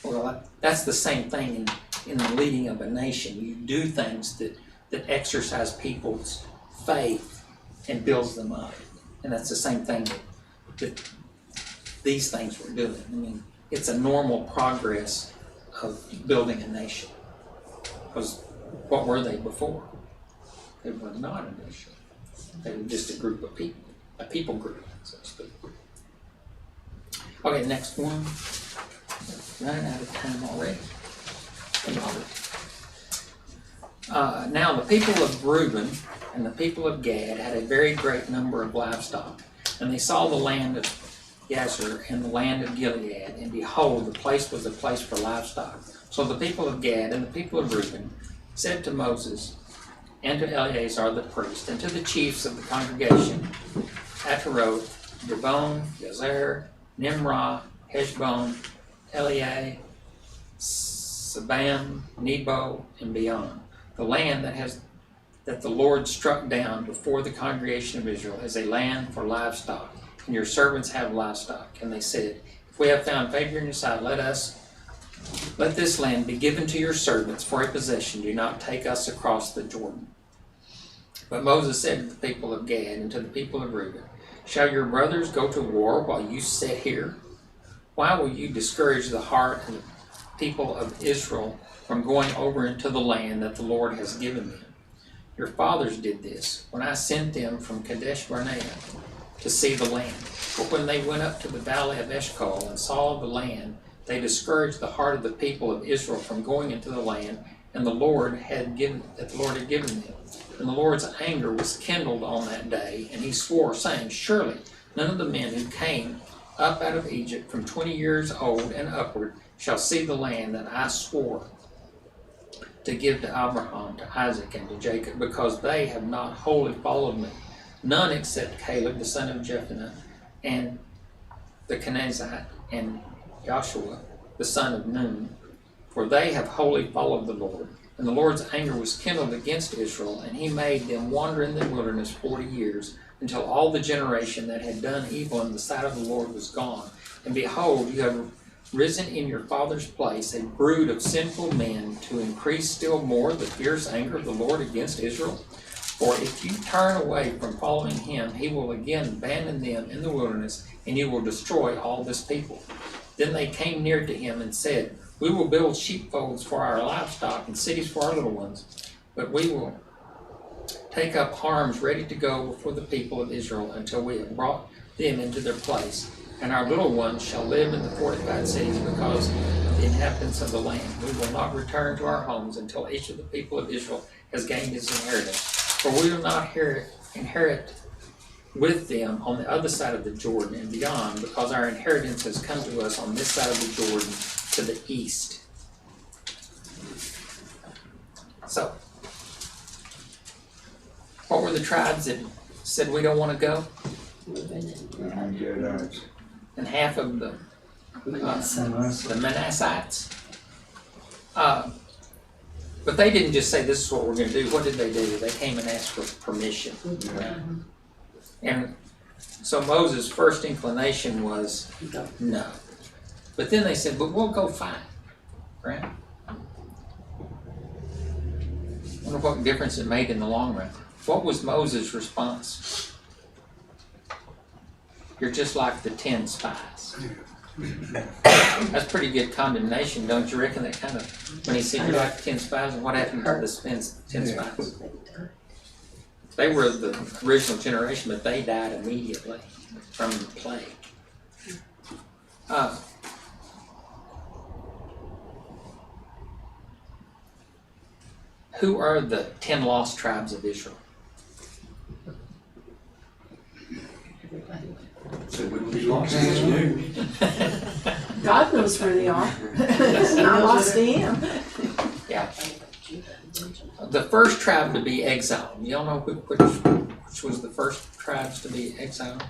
Well, that's the same thing in the leading of a nation. You do things that exercise people's faith and builds them up. And that's the same thing that these things we're doing. It's a normal progress of building a nation. Because what were they before? They were not a nation. They were just a group of people, a people group, so to speak. Okay, next one. Running out of time already. Now the people of Reuben and the people of Gad had a very great number of livestock, and they saw the land of Yazur and the land of Gilead, and behold, the place was a place for livestock. So the people of Gad and the people of Reuben said to Moses and to Eleazar the priest and to the chiefs of the congregation, Ataroth, Dibon, Yazer, Nimrah, Heshbon, Eliah, Sabam, Nebo, and beyond. The land that the Lord struck down before the congregation of Israel is a land for livestock, and your servants have livestock. And they said, if we have found favor in your sight, let this land be given to your servants for a possession. Do not take us across the Jordan. But Moses said to the people of Gad and to the people of Reuben, shall your brothers go to war while you sit here? Why will you discourage the heart of the people of Israel from going over into the land that the Lord has given them? Your fathers did this when I sent them from Kadesh Barnea to see the land. But when they went up to the valley of Eshcol and saw the land, they discouraged the heart of the people of Israel from going into the land and the Lord had given them. And the Lord's anger was kindled on that day, and he swore, saying, surely none of the men who came up out of Egypt from 20 years old and upward shall see the land that I swore to give to Abraham, to Isaac, and to Jacob, because they have not wholly followed me. None except Caleb, the son of Jephunneh, and the Canaanite, and Joshua, the son of Nun, for they have wholly followed the Lord. And the Lord's anger was kindled against Israel, and he made them wander in the wilderness 40 years, until all the generation that had done evil in the sight of the Lord was gone. And behold, you have risen in your father's place a brood of sinful men to increase still more the fierce anger of the Lord against Israel. For if you turn away from following him, he will again abandon them in the wilderness, and you will destroy all this people. Then they came near to him and said, we will build sheepfolds for our livestock and cities for our little ones, but we will take up arms ready to go before the people of Israel until we have brought them into their place. And our little ones shall live in the fortified cities because of the inhabitants of the land. We will not return to our homes until each of the people of Israel has gained his inheritance. For we will not inherit with them on the other side of the Jordan and beyond, because our inheritance has come to us on this side of the Jordan to the east. So, what were the tribes that said we don't want to go? And half of the Manassites. But they didn't just say this is what we're going to do. What did they do? They came and asked for permission. And so Moses' first inclination was no. But then they said, but we'll go fight. Right? I wonder what difference it made in the long run. What was Moses' response? You're just like the 10 spies. That's pretty good condemnation, don't you reckon? That kind of, when he said you're like 10 spies, and what happened to the 10 spies? They were the original generation, but they died immediately from the plague. Who are the 10 lost tribes of Israel? God knows where they are. I lost him. Yeah. The first tribe to be exiled. Y'all know which was the first tribes to be exiled?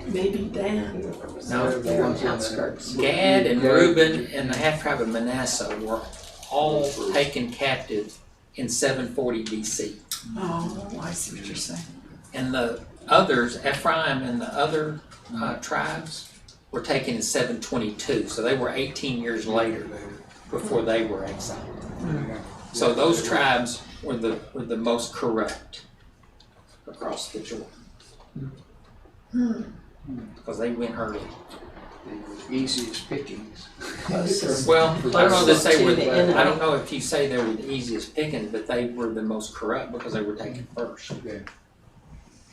Maybe Dan. No, They're on the outskirts. Gad and Reuben and the half tribe of Manasseh were all taken captive in 740 BC. Oh, I see what you're saying. And the others, Ephraim and the other tribes, were taken in 722. So they were 18 years later before they were exiled. So those tribes were the most corrupt across the Jordan. Because they went early. They were easiest pickings. Closest. Well, I don't know that they To were, the enemy. I don't know if you say they were the easiest picking, but they were the most corrupt because they were taken first. Yeah.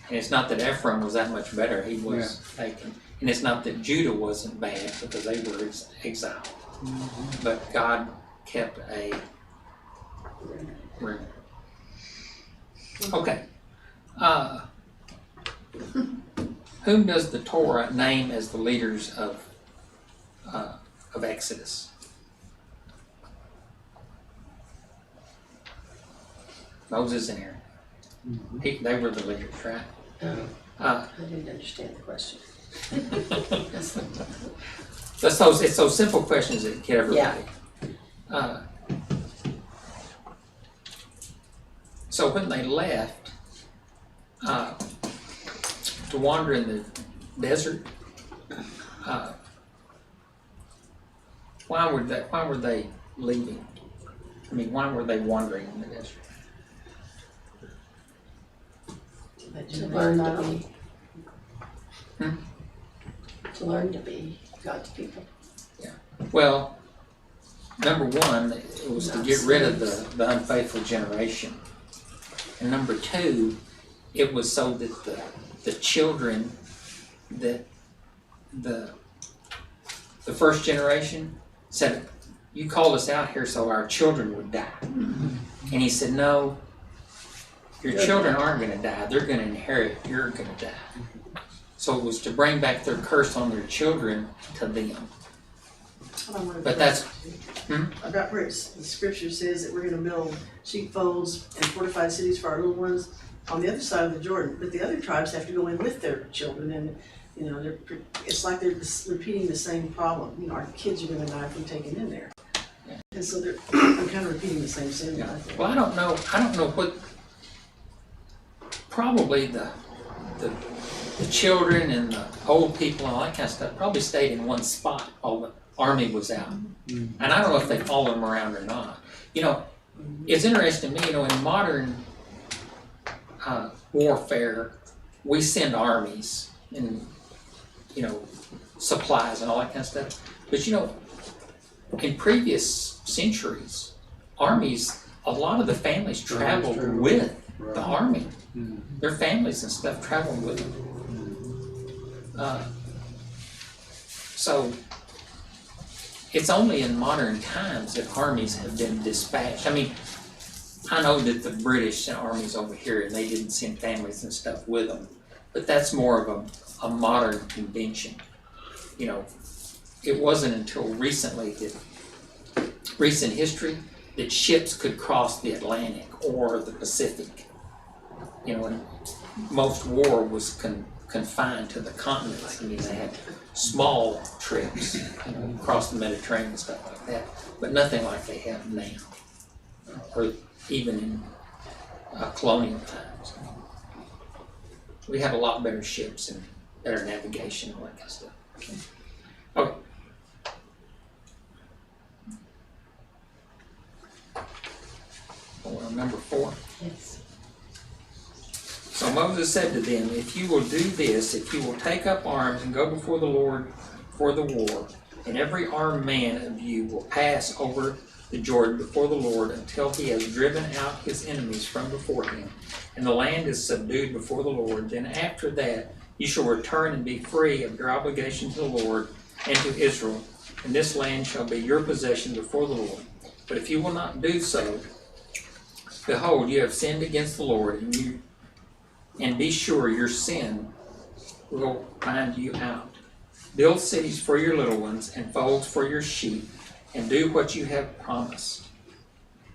And it's not that Ephraim was that much better, he was taken. And it's not that Judah wasn't bad because they were exiled. But God kept a remnant. Okay. Whom does the Torah name as the leaders of Exodus? Moses and Aaron. They were the leaders, right? I didn't understand the question. It's those simple questions that get everybody. So when they left to wander in the desert, why were they leaving? I mean, why were they wandering in the desert? To learn to be. Hmm? To learn to be God's people. Well, number one, it was to get rid of the unfaithful generation. And number two, it was so that the children, that the first generation said, you called us out here so our children would die. And he said, no, your children aren't going to die. They're going to inherit. You're going to die. So it was to bring back their curse on their children to them. But that's... I got where the scripture says that we're gonna build sheepfolds and fortified cities for our little ones on the other side of the Jordan, but the other tribes have to go in with their children, and it's like they're repeating the same problem. Our kids are gonna die if we're taken in there. And so they're kind of repeating the same sin, I think. Well, I don't know what, probably the children and the old people and all that kind of stuff probably stayed in one spot while the army was out. And I don't know if they followed them around or not. It's interesting to me, in modern warfare, we send armies and, supplies and all that kind of stuff. But, in previous centuries, armies, a lot of the families traveled with the army. Their families and stuff traveled with them. So it's only in modern times that armies have been dispatched. I mean, I know that the British sent armies over here and they didn't send families and stuff with them, but that's more of a modern convention. It wasn't until recently, recent history, that ships could cross the Atlantic or the Pacific. And most war was confined to the continents. I mean, they had small trips, across the Mediterranean and stuff like that, but nothing like they have now, or even in colonial times. We have a lot better ships and better navigation and all that kind of stuff. Okay. Number 4. Yes. So Moses said to them, if you will do this, if you will take up arms and go before the Lord for the war, and every armed man of you will pass over the Jordan before the Lord until he has driven out his enemies from before him, and the land is subdued before the Lord, then after that you shall return and be free of your obligation to the Lord and to Israel, and this land shall be your possession before the Lord. But if you will not do so, behold, you have sinned against the Lord, and be sure your sin will find you out. Build cities for your little ones and folds for your sheep, and do what you have promised.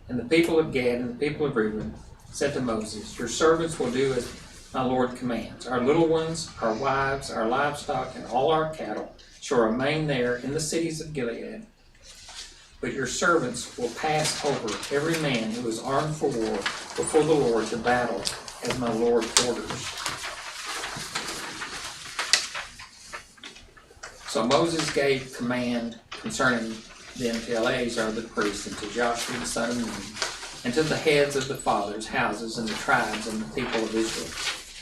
And the people of Gad and the people of Reuben said to Moses, your servants will do as my Lord commands. Our little ones, our wives, our livestock, and all our cattle shall remain there in the cities of Gilead. But your servants will pass over every man who is armed for war before the Lord to battle, as my Lord orders. So Moses gave command concerning them to Eleazar the priest, and to Joshua the son of Nun, and to the heads of the fathers' houses and the tribes and the people of Israel,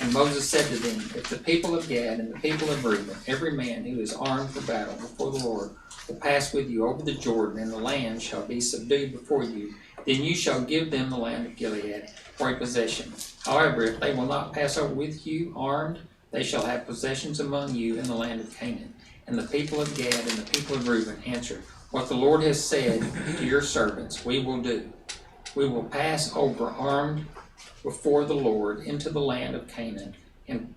And Moses said to them, if the people of Gad and the people of Reuben, every man who is armed for battle before the Lord, will pass with you over the Jordan, and the land shall be subdued before you, then you shall give them the land of Gilead for a possession. However, if they will not pass over with you armed, they shall have possessions among you in the land of Canaan. And the people of Gad and the people of Reuben answered, what the Lord has said to your servants, we will do. We will pass over armed before the Lord into the land of Canaan, and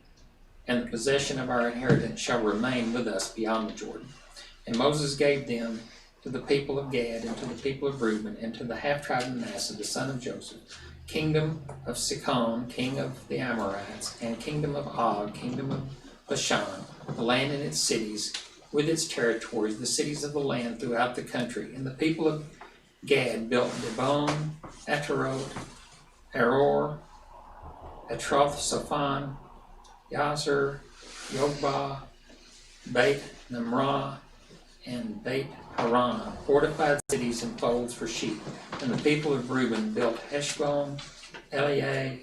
the possession of our inheritance shall remain with us beyond the Jordan. And Moses gave them to the people of Gad and to the people of Reuben and to the half-tribe of Manasseh, the son of Joseph, kingdom of Sichon, king of the Amorites, and kingdom of Og, kingdom of Bashan, the land and its cities, with its territories, the cities of the land throughout the country. And the people of Gad built Dibon, Atarot, Aror, Atroth Sophon, Yazer, Yogbah, Beit Nimrah, and Beit Haran, fortified cities and folds for sheep. And the people of Reuben built Heshbon, Eliah,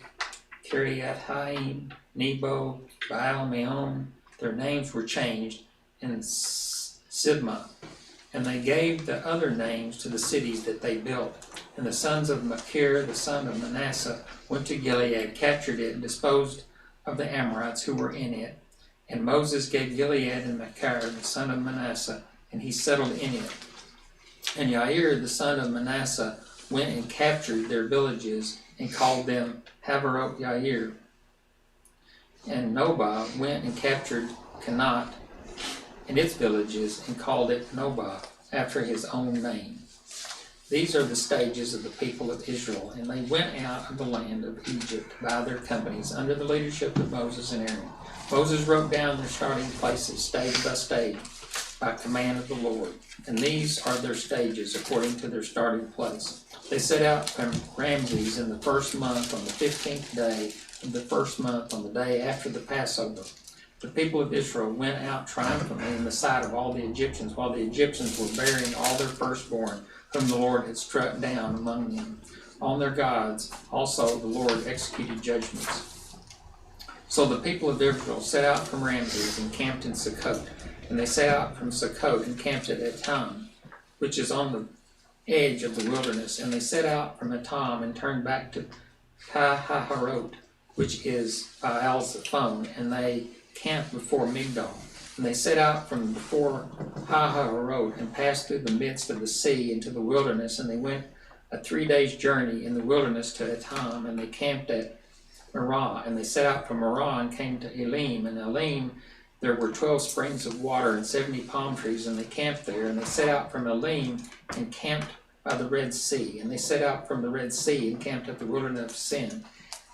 Kiriath-Haim, Nebo, Baal-Meon. Their names were changed in Sibmah. And they gave the other names to the cities that they built. And the sons of Machir, the son of Manasseh, went to Gilead, captured it, and disposed of the Amorites who were in it. And Moses gave Gilead and Machir, the son of Manasseh, and he settled in it. And Yair, the son of Manasseh, went and captured their villages and called them Haverot Yair. And Nobah went and captured Canaanite and its villages and called it Nobah, after his own name. These are the stages of the people of Israel, and they went out of the land of Egypt by their companies under the leadership of Moses and Aaron. Moses wrote down their starting places, stage by stage, by command of the Lord. And these are their stages according to their starting place. They set out from Ramses in the first month on the 15th day of the first month on the day after the Passover. The people of Israel went out triumphantly in the sight of all the Egyptians, while the Egyptians were burying all their firstborn, whom the Lord had struck down among them. On their gods also the Lord executed judgments. So the people of Israel set out from Ramses and camped in Sukkot. And they set out from Sukkot and camped at Etam, which is on the edge of the wilderness. And they set out from Etam and turned back to Pi-hahiroth, which is Baal-zephon, and they camped before Migdol. And they set out from before Pi-hahiroth and passed through the midst of the sea into the wilderness. And they went a 3 days' journey in the wilderness to Etam, and they camped at Marah. And they set out from Marah and came to Elim. And Elim there were 12 springs of water and 70 palm trees, and they camped there. And they set out from Elim and camped by the Red Sea. And they set out from the Red Sea and camped at the wilderness of Sin.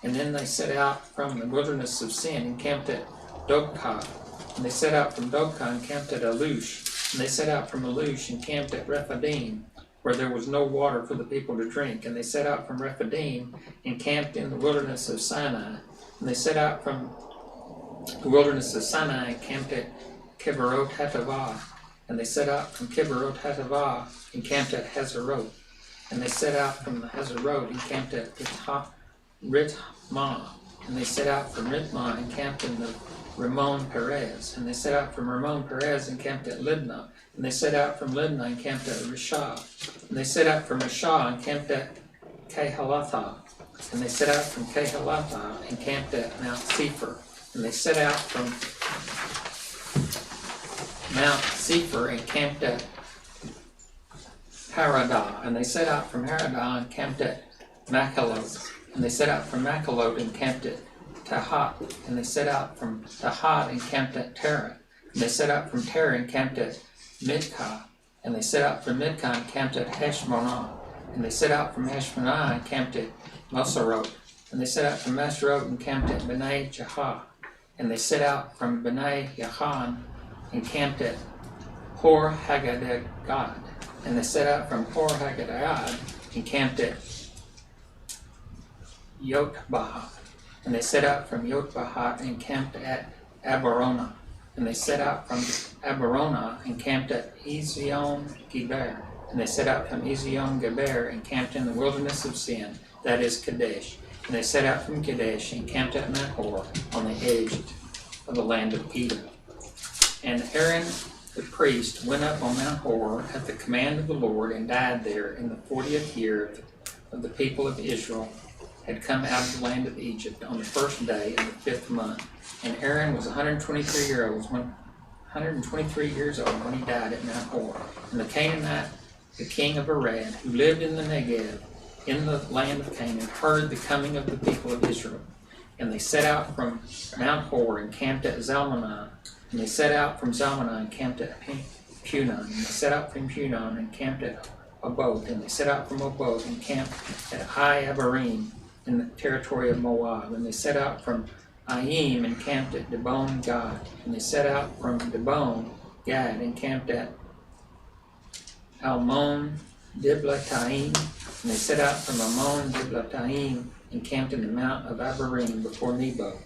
And then they set out from the wilderness of Sin and camped at Dobkah. And they set out from Dobkah and camped at Alush. And they set out from Alush and camped at Rephidim, where there was no water for the people to drink. And they set out from Rephidim and camped in the wilderness of Sinai. And they set out from the wilderness of Sinai and camped at Kibbroth Hattaavah. And they set out from Kibbroth Hattaavah and camped at Hazeroth. And they set out from the Hazeroth and camped at Ritmah. And they set out from Ritmah and camped in the Ramon Perez. And they set out from Ramon Perez and camped at Libnah. And they set out from Libnah and camped at Rishah. And they set out from Rishah and camped at Kehelatha. And they set out from Kehelatha and camped at Mount Sephir. And they set out from Mount Sephir and camped at Haradah. And they set out from Haradah and camped at Machelot. And they set out from Machelot and camped at Tahat. And they set out from Tahat and camped at Terah. And they set out from Terah and camped at Midkah. And they set out from Midkah and camped at Heshmonah. And they set out from Heshmonah and camped at Moserot. And they set out from Moserot and camped at Bnei Jahah. And they set out from Bnei Yahan and camped at Hor Hagadagad. And they set out from Hor Hagadagad and camped at Yotbaha. And they set out from Yotbaha and camped at Abarona. And they set out from Abarona and camped at Ezion Geber. And they set out from Ezion Geber and camped in the wilderness of Sin, that is Kadesh. And they set out from Kadesh and camped at Mount Hor on the edge of the land of Edom. And Aaron the priest went up on Mount Hor at the command of the Lord and died there in the 40th year of the people of Israel had come out of the land of Egypt on the first day of the 5th month. And Aaron was 123 years old when he died at Mount Hor. And the Canaanite, the king of Arad, who lived in the Negev, in the land of Canaan, heard the coming of the people of Israel. And they set out from Mount Hor and camped at Zalmanah. And they set out from Zalmanah and camped at Punon. And they set out from Punon and camped at Oboth. And they set out from Oboth and camped at Hai Abarim in the territory of Moab. And they set out from Aim and camped at Dibon Gad. And they set out from Dibon Gad and camped at Almon Diblathaim. And they set out from Almon Diblathaim and camped in the mount of Abarim before Nebo.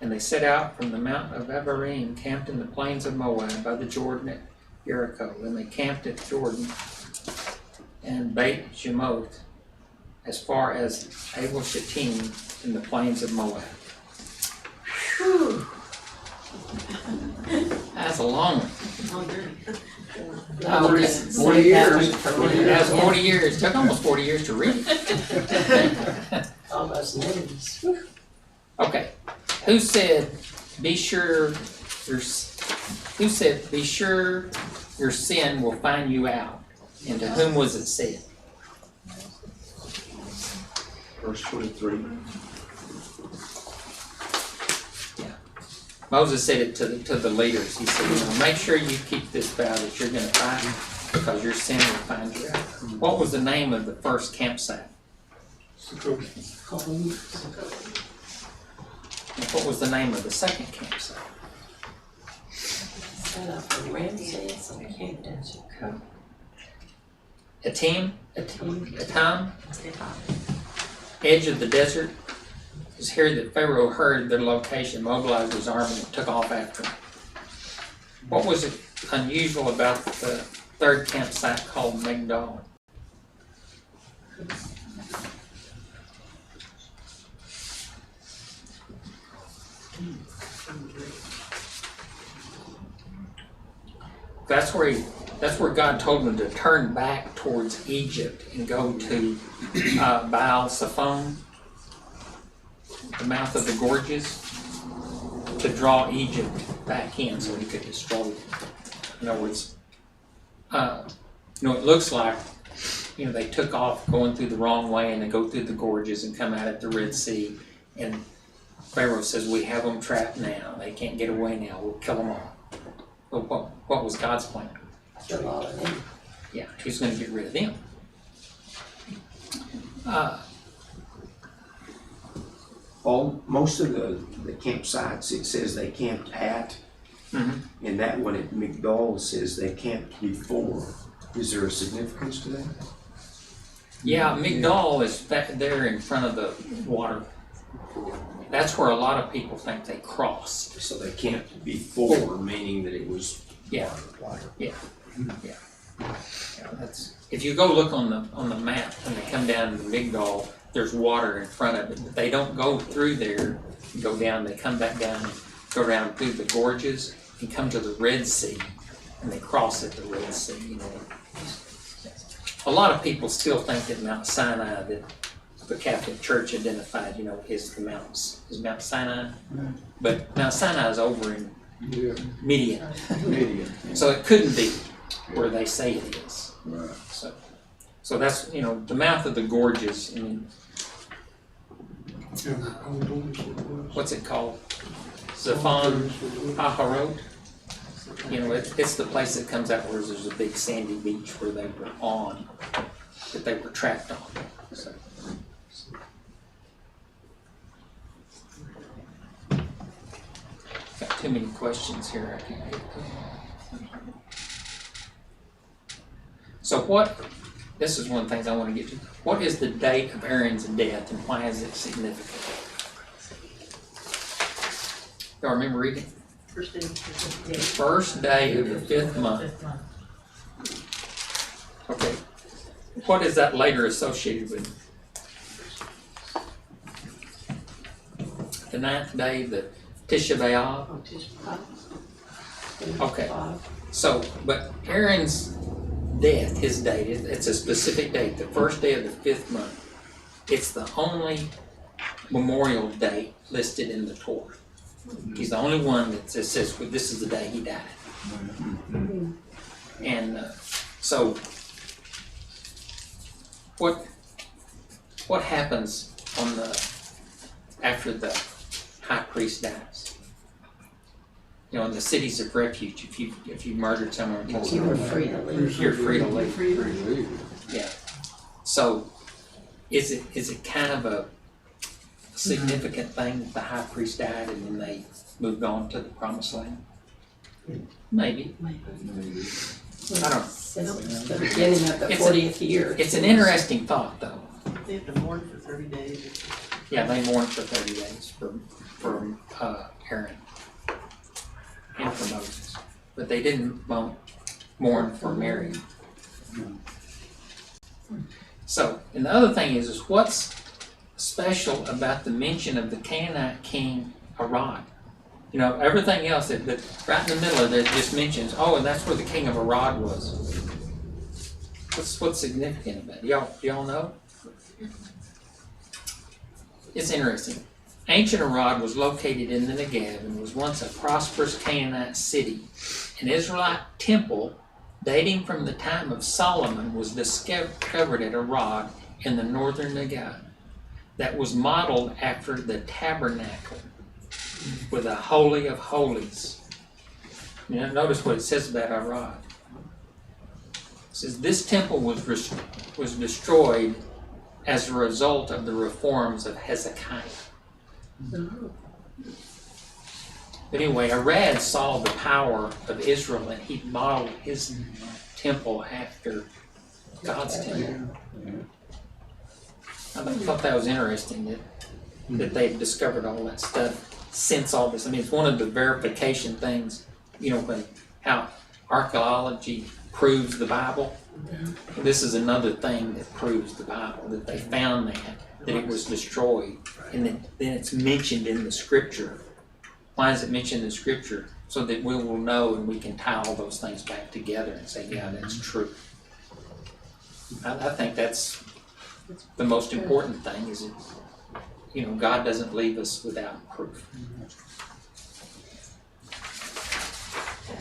And they set out from the mount of Abarim, camped in the plains of Moab by the Jordan at Jericho. And they camped at Jordan and Beit Jemoth as far as Abel Shittim in the plains of Moab. Whew. That's a long one. Oh, okay. 40 years. That's 40 years. It took almost 40 years to read it. Almost news. Okay. Who said, be sure your sin will find you out? And to whom was it said? Verse 23. Moses said it to the leaders. He said, make sure you keep this vow that you're going to find, because your sin will find you out. What was the name of the first campsite? And what was the name of the second campsite? Set up for Ramses and Camden. Etam? Etam. Etam? Edge of the desert. It was here that Pharaoh heard their location, mobilized his army, and took off after them. What was it unusual about the third campsite called Migdol? That's where God told them to turn back towards Egypt and go to Baal Zephon, the mouth of the gorges, to draw Egypt back in so he could destroy it. In other words, it looks like, they took off going through the wrong way and they go through the gorges and come out at the Red Sea. And Pharaoh says, we have them trapped now. They can't get away now. We'll kill them all. But what was God's plan? Kill all of them. Yeah, he's going to get rid of them. Most of the campsites, it says they camped at, and that one at Migdol says they camped before. Is there a significance to that? Yeah, Migdol is back there in front of the water. That's where a lot of people think they crossed. So they camped before, meaning that it was water. Yeah, that's, if you go look on the map when they come down to Migdol, there's water in front of it, but they don't go through there, go down, they come back down, go around through the gorges and come to the Red Sea, and they cross at the Red Sea, A lot of people still think that Mount Sinai, that the Catholic Church identified, is Mount Sinai, but Mount Sinai is over in Midian. So it couldn't be where they say it is. Right. So that's, the mouth of the gorges. What's it called? Zephon Haharot. It's the place that comes out where there's a big sandy beach where they were on, that they were trapped on. So. Got too many questions here. I can't get to them. So this is one of the things I want to get to. What is the date of Aaron's death and why is it significant? Y'all remember reading? First day of the 5th month. Okay. What is that later associated with? the 9th day, the Tisha B'Av? Oh, Tish. Okay. So, but Aaron's death, his date, it's a specific date, the first day of the 5th month. It's the only memorial date listed in the Torah. He's the only one that says, well, this is the day he died. And so, what happens on after the high priest dies? You know, in the cities of refuge, if you murdered someone, You were free to leave. you're free to leave. Free leave. Yeah. So, is it kind of a significant thing that the high priest died and then they moved on to the promised land? Maybe. I don't. It's the beginning of the 40th year. It's an interesting thought, though. They have to mourn for 30 days. Yeah, they mourned for 30 days for Aaron and for Moses, but they didn't mourn for Mary. So, and the other thing is what's special about the mention of the Canaanite king Arad? You know, everything else that right in the middle of it just mentions, oh, and that's where the king of Arad was. What's significant about it? Do y'all know? It's interesting. Ancient Arad was located in the Negev and was once a prosperous Canaanite city. An Israelite temple dating from the time of Solomon was discovered at Arad in the northern Negev that was modeled after the tabernacle with a holy of holies. You know, notice what it says about Arad. It says this temple was destroyed as a result of the reforms of Hezekiah. But anyway, Arad saw the power of Israel and he modeled his temple after God's temple. I thought that was interesting that they've discovered all that stuff since all this. I mean, it's one of the verification things, you know, when how archaeology proves the Bible. This is another thing that proves the Bible, that they found that it was destroyed, and then it's mentioned in the Scripture. Why is it mentioned in the Scripture? So that we will know and we can tie all those things back together and say, yeah, that's true. I think that's the most important thing is that, you know, God doesn't leave us without proof.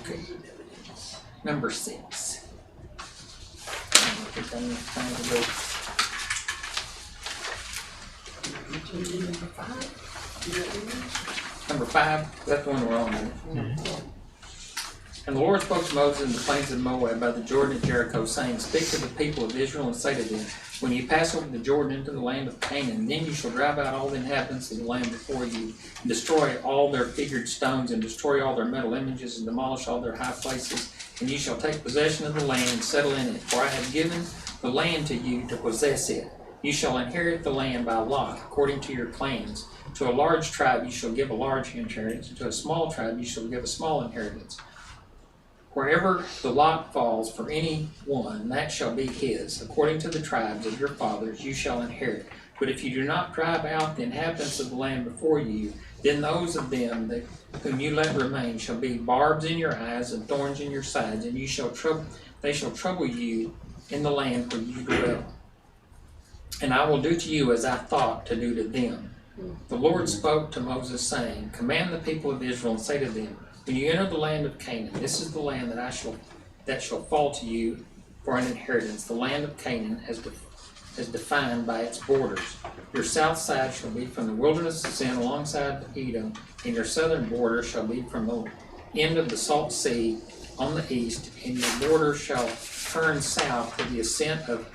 Okay. Number 6. Number 5, that's the one we're on. And the Lord spoke to Moses in the plains of Moab by the Jordan at Jericho, saying, Speak to the people of Israel and say to them, When you pass over the Jordan into the land of Canaan, then you shall drive out all the inhabitants of the land before you, and destroy all their figured stones, and destroy all their metal images, and demolish all their high places. And you shall take possession of the land and settle in it. For I have given the land to you to possess it. You shall inherit the land by lot, according to your clans. To a large tribe you shall give a large inheritance, and to a small tribe you shall give a small inheritance. Wherever the lot falls for any one, that shall be his. According to the tribes of your fathers you shall inherit. But if you do not drive out the inhabitants of the land before you, then those of them whom you let remain shall be barbs in your eyes and thorns in your sides, and they shall trouble you in the land where you dwell. And I will do to you as I thought to do to them. The Lord spoke to Moses, saying, Command the people of Israel and say to them, When you enter the land of Canaan, this is the land that shall fall to you for an inheritance. The land of Canaan as defined by its borders. Your south side shall be from the wilderness of Sin alongside Edom, and your southern border shall be from the end of the Salt Sea on the east, and your border shall turn south to the ascent of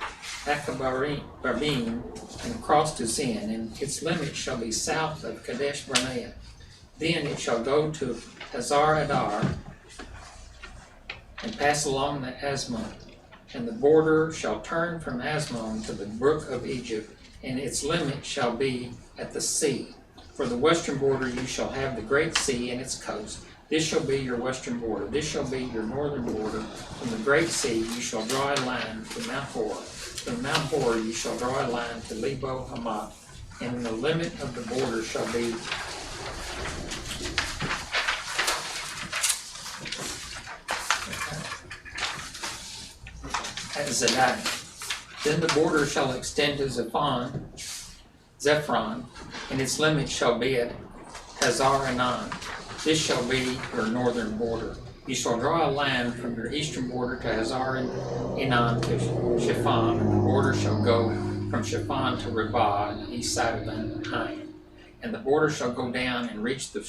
Akabarbim and across to Zin, and its limit shall be south of Kadesh Barnea. Then it shall go to Hazar Adar and pass along the Asmon, and the border shall turn from Asmon to the brook of Egypt, and its limit shall be at the sea. For the western border you shall have the great sea and its coast. This shall be your western border. This shall be your northern border. From the great sea you shall draw a line to Mount Hor. From Mount Hor you shall draw a line to Lebo Hamath, and the limit of the border shall be at Zedek. Then the border shall extend to Zephron, and its limit shall be at Hazar Enan. This shall be your northern border. You shall draw a line from your eastern border to Hazar Enan to Shaphan, and the border shall go from Shaphan to Rabbah on the east side of Ain. And the border shall go down and reach the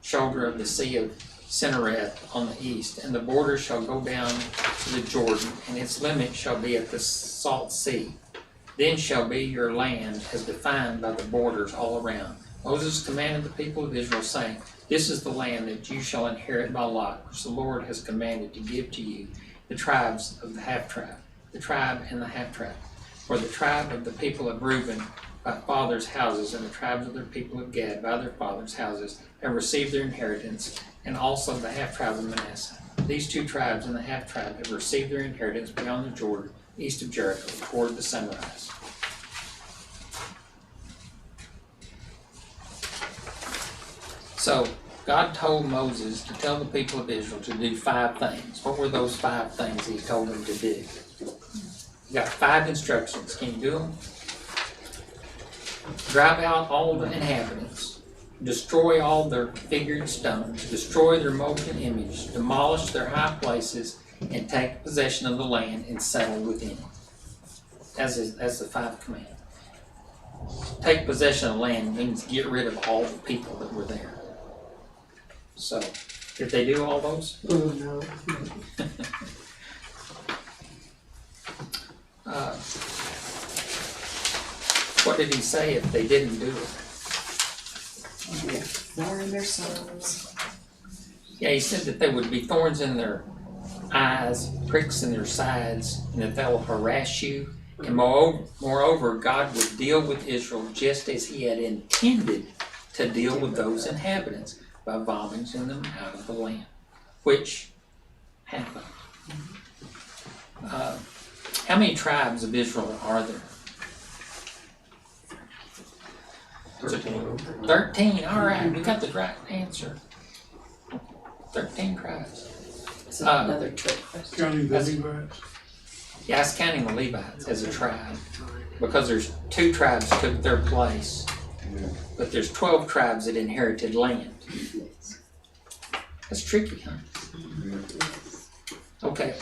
shoulder of the sea of Cinnereth on the east, and the border shall go down to the Jordan, and its limit shall be at the salt sea. Then shall be your land as defined by the borders all around. Moses commanded the people of Israel, saying, This is the land that you shall inherit by lot, which the Lord has commanded to give to you, the tribes of the half-tribe, the tribe and the half-tribe. For the tribe of the people of Reuben by fathers' houses, and the tribes of their people of Gad by their fathers' houses, have received their inheritance, and also the half-tribe of Manasseh. These two tribes and the half-tribe have received their inheritance beyond the Jordan, east of Jericho, toward the sunrise. So, God told Moses to tell the people of Israel to do 5 things. What were those 5 things he told them to do? You got 5 instructions. Can you do them? Drive out all the inhabitants. Destroy all their figured stones. Destroy their molten image. Demolish their high places. And take possession of the land and settle within it. As the 5th command. Take possession of the land means get rid of all the people that were there. So, did they do all those? No. What did he say if they didn't do it? Thorn in their sons. Yeah, he said that there would be thorns in their eyes, pricks in their sides, and that they'll harass you. And moreover, God would deal with Israel just as he had intended to deal with those inhabitants, by vomiting them out of the land, which happened. How many tribes of Israel are there? 13. All right, we got the right answer. 13 tribes. It's another trick question. Counting the Levites. Yeah, it's counting the Levites as a tribe, because there's 2 tribes took their place, but there's 12 tribes that inherited land. That's tricky, huh? Okay.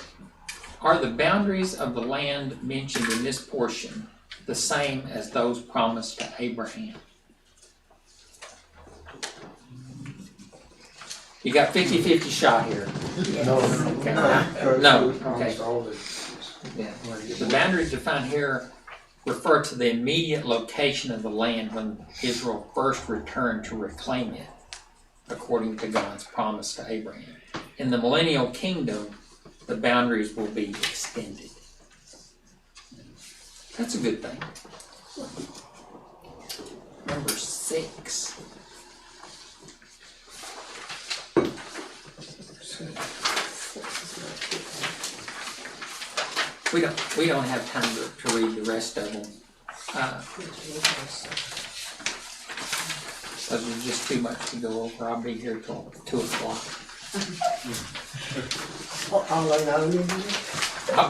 Are the boundaries of the land mentioned in this portion the same as those promised to Abraham? You got 50-50 shot here. No, Okay. because No, we promised all this. Yeah. The boundaries defined here refer to the immediate location of the land when Israel first returned to reclaim it, according to God's promise to Abraham. In the millennial kingdom, the boundaries will be extended. That's a good thing. Number 6. We don't have time to read the rest of them. Because there's just too much to go over. I'll be here till 2 o'clock. I've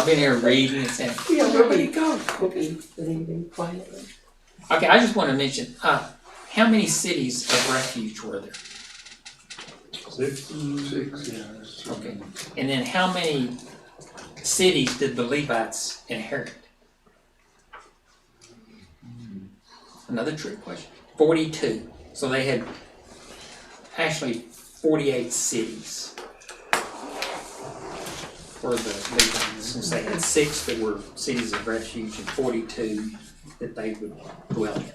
been here reading and saying, Where would he go? Would he leave quietly? okay, I just want to mention, how many cities of refuge were there? 6. 6, yeah. Okay, and then how many cities did the Levites inherit? Another trick question. 42. So they had actually 48 cities for the Levites, since they had 6 that were cities of refuge and 42 that they would dwell in.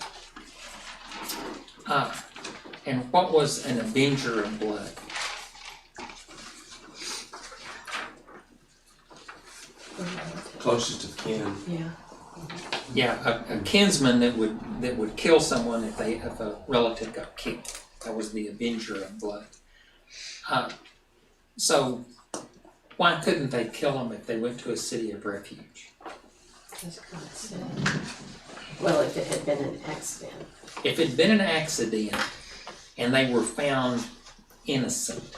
And what was an avenger of blood? Closest of kin. Yeah. Yeah, a kinsman that would kill someone if a relative got killed. That was the avenger of blood. So why couldn't they kill them if they went to a city of refuge? As God said. Well, if it had been an accident. If it had been an accident and they were found innocent,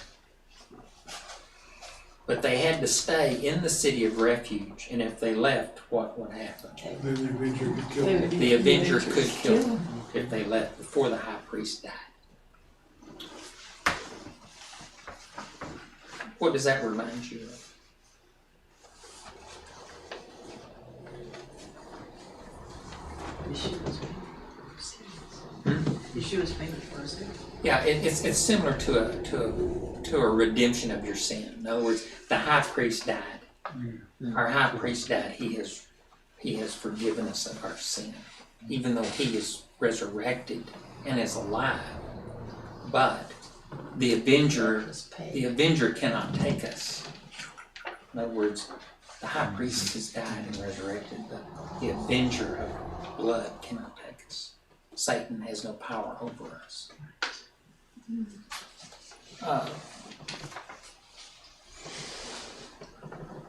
but they had to stay in the city of refuge, and if they left, what would happen? Then the avenger could kill him. The avenger could kill them if they left before the high priest died. What does that remind you of? Yeshua's payment for our sins. Yeah, it's similar to a redemption of your sin. In other words, the high priest died. Our high priest died. He has forgiven us of our sin, even though he is resurrected and is alive. But the avenger cannot take us. In other words, the high priest has died and resurrected, but the avenger of blood cannot take us. Satan has no power over us. I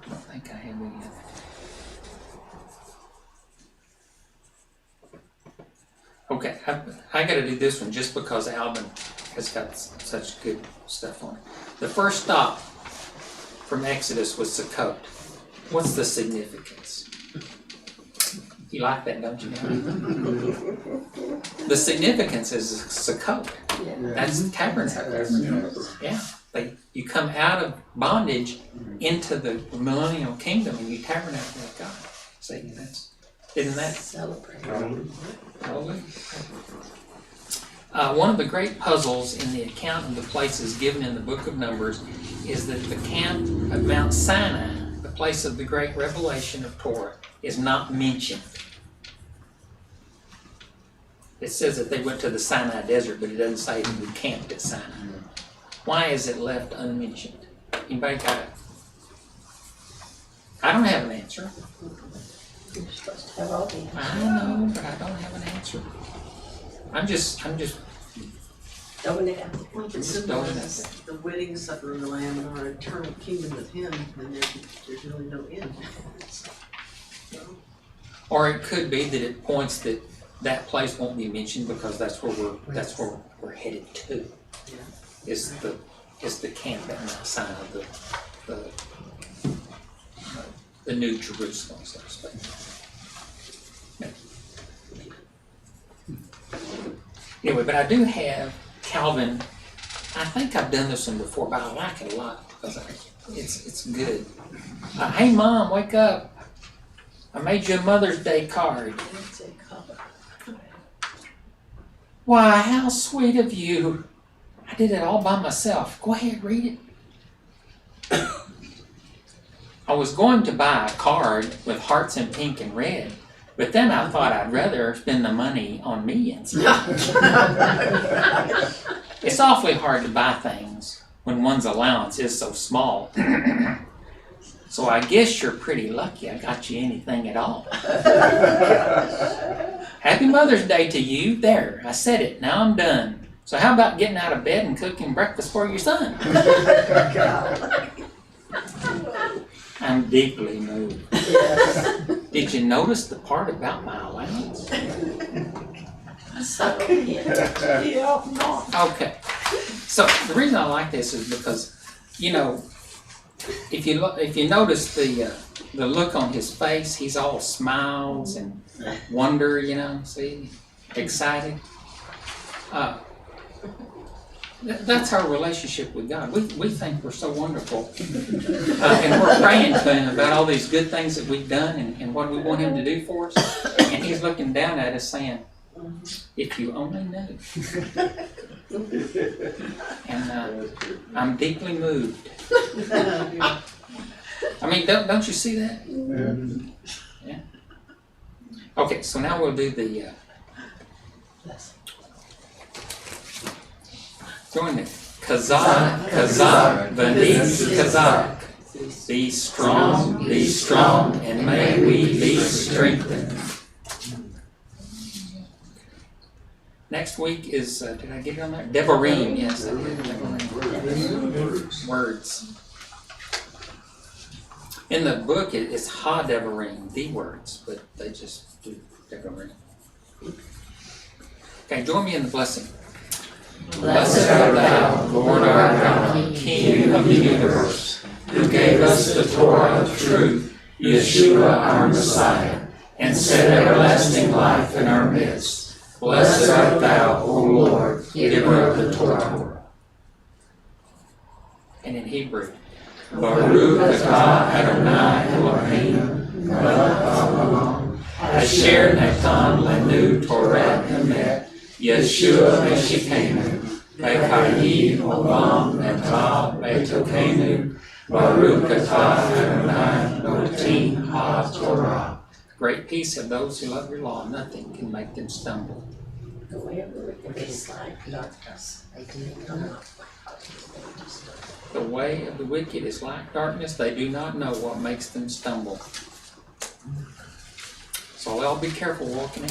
don't think I have any other. Okay, I got to do this one just because Alvin has got such good stuff on it. The first stop from Exodus was Sukkot. What's the significance? You like that, don't you? The significance is Sukkot. That's the tabernacle. Yeah, you come out of bondage into the millennial kingdom and you tabernacle with God. See, isn't that Celebrate. Hallelujah. One of the great puzzles in the account of the places given in the book of Numbers is that the camp of Mount Sinai, the place of the great revelation of Torah, is not mentioned. It says that they went to the Sinai desert, but it doesn't say that we camped at Sinai. Why is it left unmentioned? Anybody got it? I don't have an answer. You're supposed to have all the answers. I know, but I don't have an answer. I'm just Throwing it out. Well, if it Just don't symbolizes the wedding supper of the Lamb and our eternal kingdom with Him, then there's really no end. Or it could be that it points that place won't be mentioned because that's where we're headed to. Yeah. Is the camp at Mount Sinai, the New Jerusalem, so to speak. Anyway, but I do have Calvin. I think I've done this one before, but I like it a lot because it's good. Hey Mom, wake up! I made you a Mother's Day card. Why, how sweet of you! I did it all by myself. Go ahead, read it. I was going to buy a card with hearts in pink and red, but then I thought I'd rather spend the money on me instead. It's awfully hard to buy things when one's allowance is so small. So I guess you're pretty lucky I got you anything at all. Happy Mother's Day to you. There, I said it. Now I'm done. So how about getting out of bed and cooking breakfast for your son? I'm deeply moved. Did you notice the part about my allowance? Okay. So the reason I like this is because, if you notice the look on his face, he's all smiles and wonder, see, excited. That's our relationship with God. We think we're so wonderful. And we're praying to Him about all these good things that we've done and what we want Him to do for us. And He's looking down at us saying, if you only knew. And I'm deeply moved. I mean, don't you see that? Yeah. Okay, so now we'll do the... Join me. Kazak, Venice, Kazak. Be strong, and may we be strengthened. Next week is, did I get it on there? Devarim, yes, I did. Devarim. Words. In the book, it's Ha-Devarim, the words, but they just do Devarim. Okay, join me in the blessing. Blessed art thou, Lord our God, King of the universe. who gave us the Torah of truth, Yeshua our Messiah, and set everlasting life in our midst. Blessed art thou, O Lord, giver of the Torah. And in Hebrew, Baruch atah Adonai Eloheinu melech haolam, asher natan lanu Torah emet, Yeshua Meshikenu, Mekayim olam etah betokenu, Baruch atah Adonai notin ha-Torah. Great peace of those who love your law, nothing can make them stumble. The way of the wicked is like darkness, they do not know. The way of the wicked is like darkness, they do not know what makes them stumble. So I'll be careful walking out.